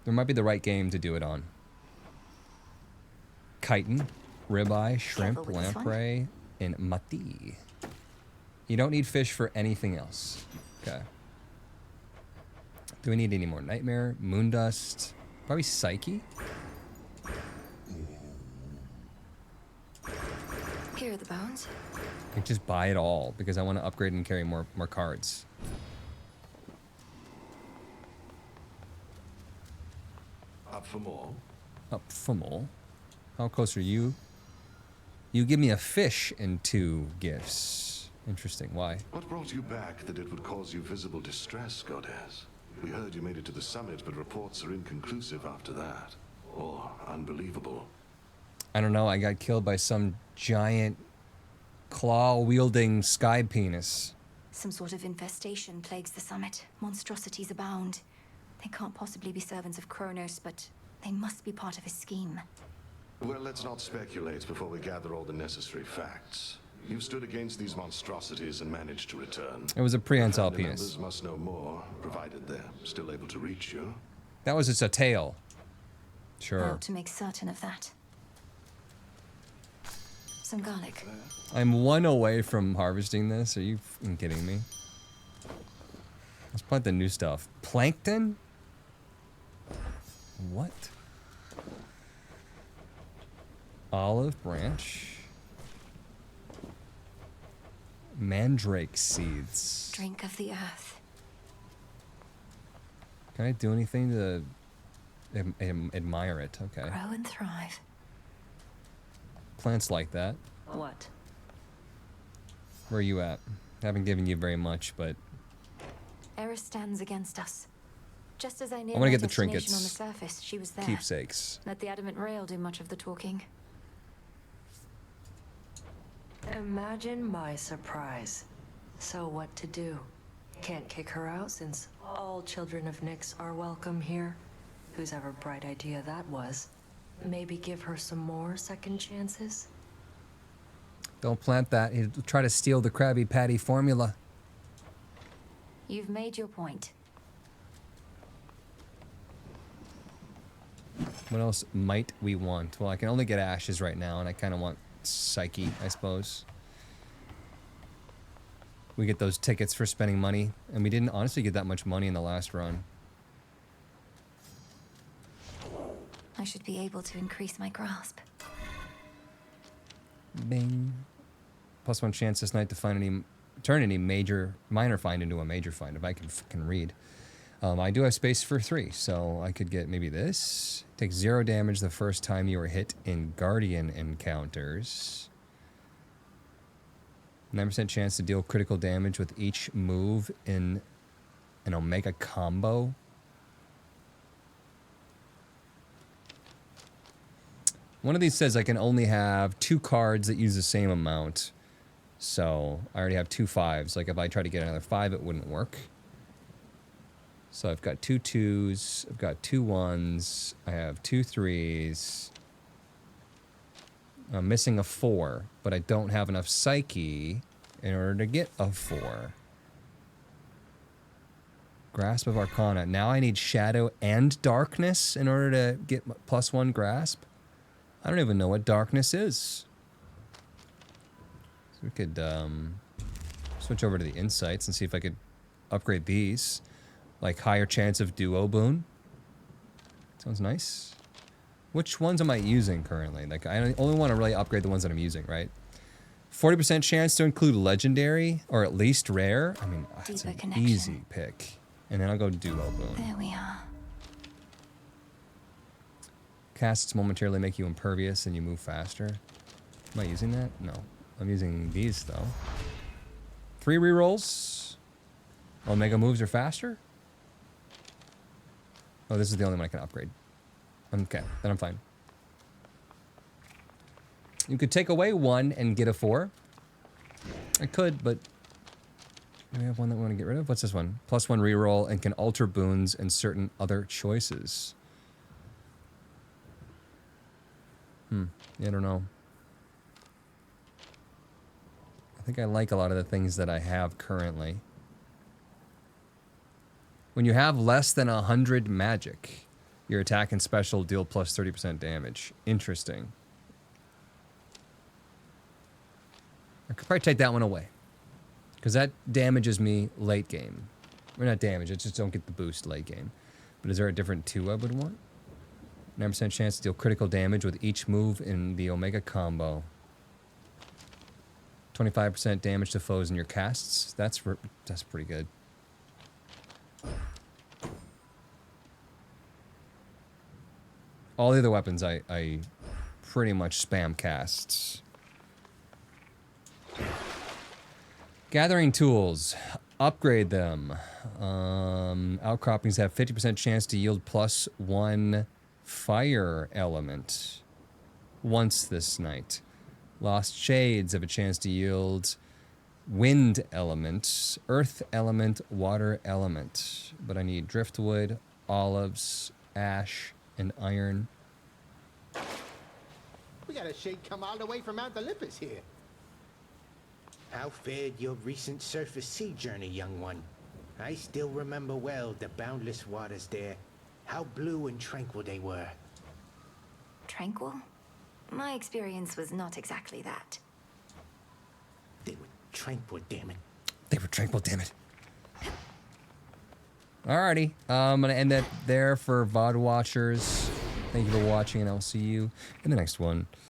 There might be the right game to do it on. Chitin, ribeye, shrimp, lamprey, and mati. You don't need fish for anything else. Okay. Do we need any more nightmare? Moondust? Probably Psyche? Here are the bones. I could just buy it all because I want to upgrade and carry more cards. Up for more? Up for more. How close are you? You give me a fish and 2 gifts. Interesting. Why? What brought you back that it would cause you visible distress, Goddess? We heard you made it to the summit, but reports are inconclusive after that. Or unbelievable. I don't know. I got killed by some giant claw-wielding sky penis. Some sort of infestation plagues the summit. Monstrosities abound. They can't possibly be servants of Kronos, but they must be part of his scheme. Well, let's not speculate before we gather all the necessary facts. You stood against these monstrosities and managed to return. It was a prehensile The penis. members must know more, provided they're still able to reach you. That was just a tail. I Sure. ought to make certain of that. Some garlic. I'm 1 away from harvesting this. Are you f***ing kidding me? Let's plant the new stuff. Plankton? What? Olive branch. Mandrake seeds. Drink of the earth. Can I do anything to admire it? Okay. Grow and thrive. Plants like that. What? Where are you at? Haven't given you very much, but Eris stands against us. Just as I neared I wanna my get the destination trinkets. on the surface, she was there. keepsakes. Let the adamant rail do much of the talking. Imagine my surprise. So what to do? Can't kick her out since all children of Nyx are welcome here. Whose ever bright idea that was. Maybe give her some more second chances? Don't plant that. He'll try to steal the Krabby Patty formula. You've made your point. What else might we want? Well, I can only get ashes right now, and I kind of want Psyche, I suppose. We get those tickets for spending money, and we didn't honestly get that much money in the last run. I should be able to increase my grasp. Bing. +1 chance this night to find turn any minor find into a major find if I can read. I do have space for 3, so I could get maybe this. Take 0 damage the first time you are hit in Guardian encounters. 9% chance to deal critical damage with each move in an Omega combo. One of these says I can only have 2 cards that use the same amount. So I already have 2 5s. Like if I try to get another 5, it wouldn't work. So I've got 2 2s, I've got 2 1s, I have 2 3s. I'm missing a 4, but I don't have enough psyche in order to get a 4. Grasp of Arcana. Now I need Shadow and Darkness in order to get +1 Grasp. I don't even know what Darkness is. So we could switch over to the Insights and see if I could upgrade these. Like higher chance of Duo Boon. Sounds nice. Which ones am I using currently? Like, I only want to really upgrade the ones that I'm using, right? 40% chance to include Legendary, or at least Rare. I mean, it's an easy pick. And then I'll go Duo Boon. There we are. Casts momentarily make you impervious and you move faster. Am I using that? No. I'm using these, though. 3 rerolls. Omega moves are faster? Oh, this is the only one I can upgrade. Okay, then I'm fine. You could take away 1 and get a 4. I could, but do we have one that we want to get rid of? What's this one? +1 reroll and can alter boons and certain other choices. Yeah, I don't know. I think I like a lot of the things that I have currently. When you have less than 100 magic, your attack and special deal plus 30% damage. Interesting. I could probably take that one away. Because that damages me late game. Or not damage, I just don't get the boost late game. But is there a different 2 I would want? 9% chance to deal critical damage with each move in the Omega combo. 25% damage to foes in your casts. That's pretty good. All the other weapons I pretty much spam casts. Gathering tools. Upgrade them. Outcroppings have 50% chance to yield +1 fire element once this night. Lost Shades have a chance to yield wind element, earth element, water element. But I need driftwood, olives, ash, and iron. We got a shade come all the way from Mount Olympus here. How fared your recent surface sea journey, young one? I still remember well the boundless waters there. How blue and tranquil they were. Tranquil? My experience was not exactly that. They were tranquil, damn it. They were tranquil, damn it. Alrighty, I'm going to end that there for VOD watchers. Thank you for watching, and I'll see you in the next one.